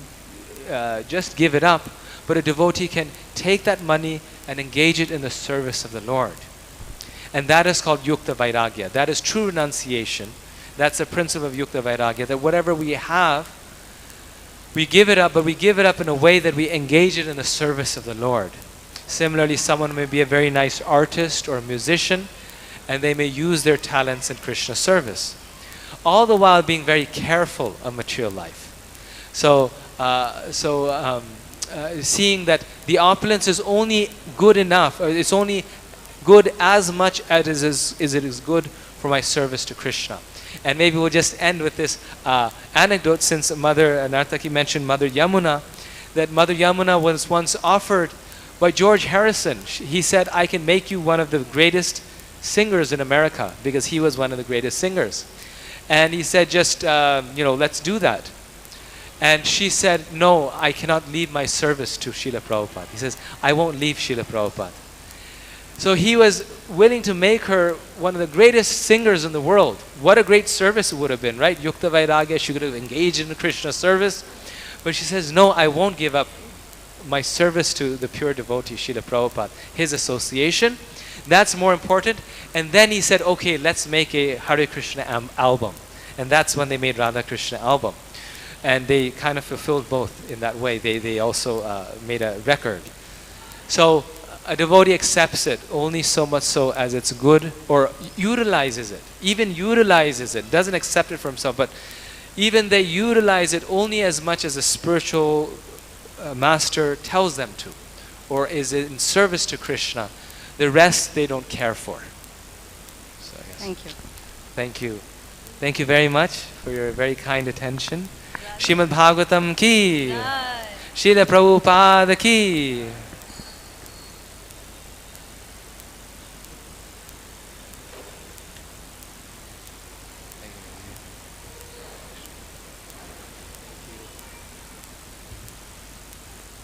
just give it up, but a devotee can take that money and engage it in the service of the Lord. And that is called yukta vairagya. That is true renunciation. That's the principle of yukta vairagya, that whatever we have, we give it up, but we give it up in a way that we engage it in the service of the Lord. Similarly, someone may be a very nice artist or a musician, and they may use their talents in Krishna service, all the while being very careful of material life. So, seeing that the opulence is only good enough, or it's only good as much as it is good for my service to Krishna. And maybe we'll just end with this anecdote, since Mother Nartaki mentioned Mother Yamuna, that Mother Yamuna was once offered by George Harrison. He said, I can make you one of the greatest singers in America, because he was one of the greatest singers. And he said, just, let's do that. And she said, no, I cannot leave my service to Srila Prabhupada. He says, I won't leave Srila Prabhupada. So he was willing to make her one of the greatest singers in the world. What a great service it would have been, right? Yukta Vairagya, she could have engaged in the Krishna service. But she says, no, I won't give up my service to the pure devotee, Srila Prabhupada. His association, that's more important. And then he said, okay, let's make a Hare Krishna album. And that's when they made Radha Krishna album. And they kind of fulfilled both in that way. They also made a record. So a devotee accepts it only so much so as it's good, or utilizes it. Even utilizes it. Doesn't accept it for himself, but even they utilize it only as much as a spiritual master tells them to, or is in service to Krishna. The rest they don't care for. So I guess. Thank you. Thank you. Thank you very much for your very kind attention. Srimad Bhagavatam ki. Srila Prabhupada ki.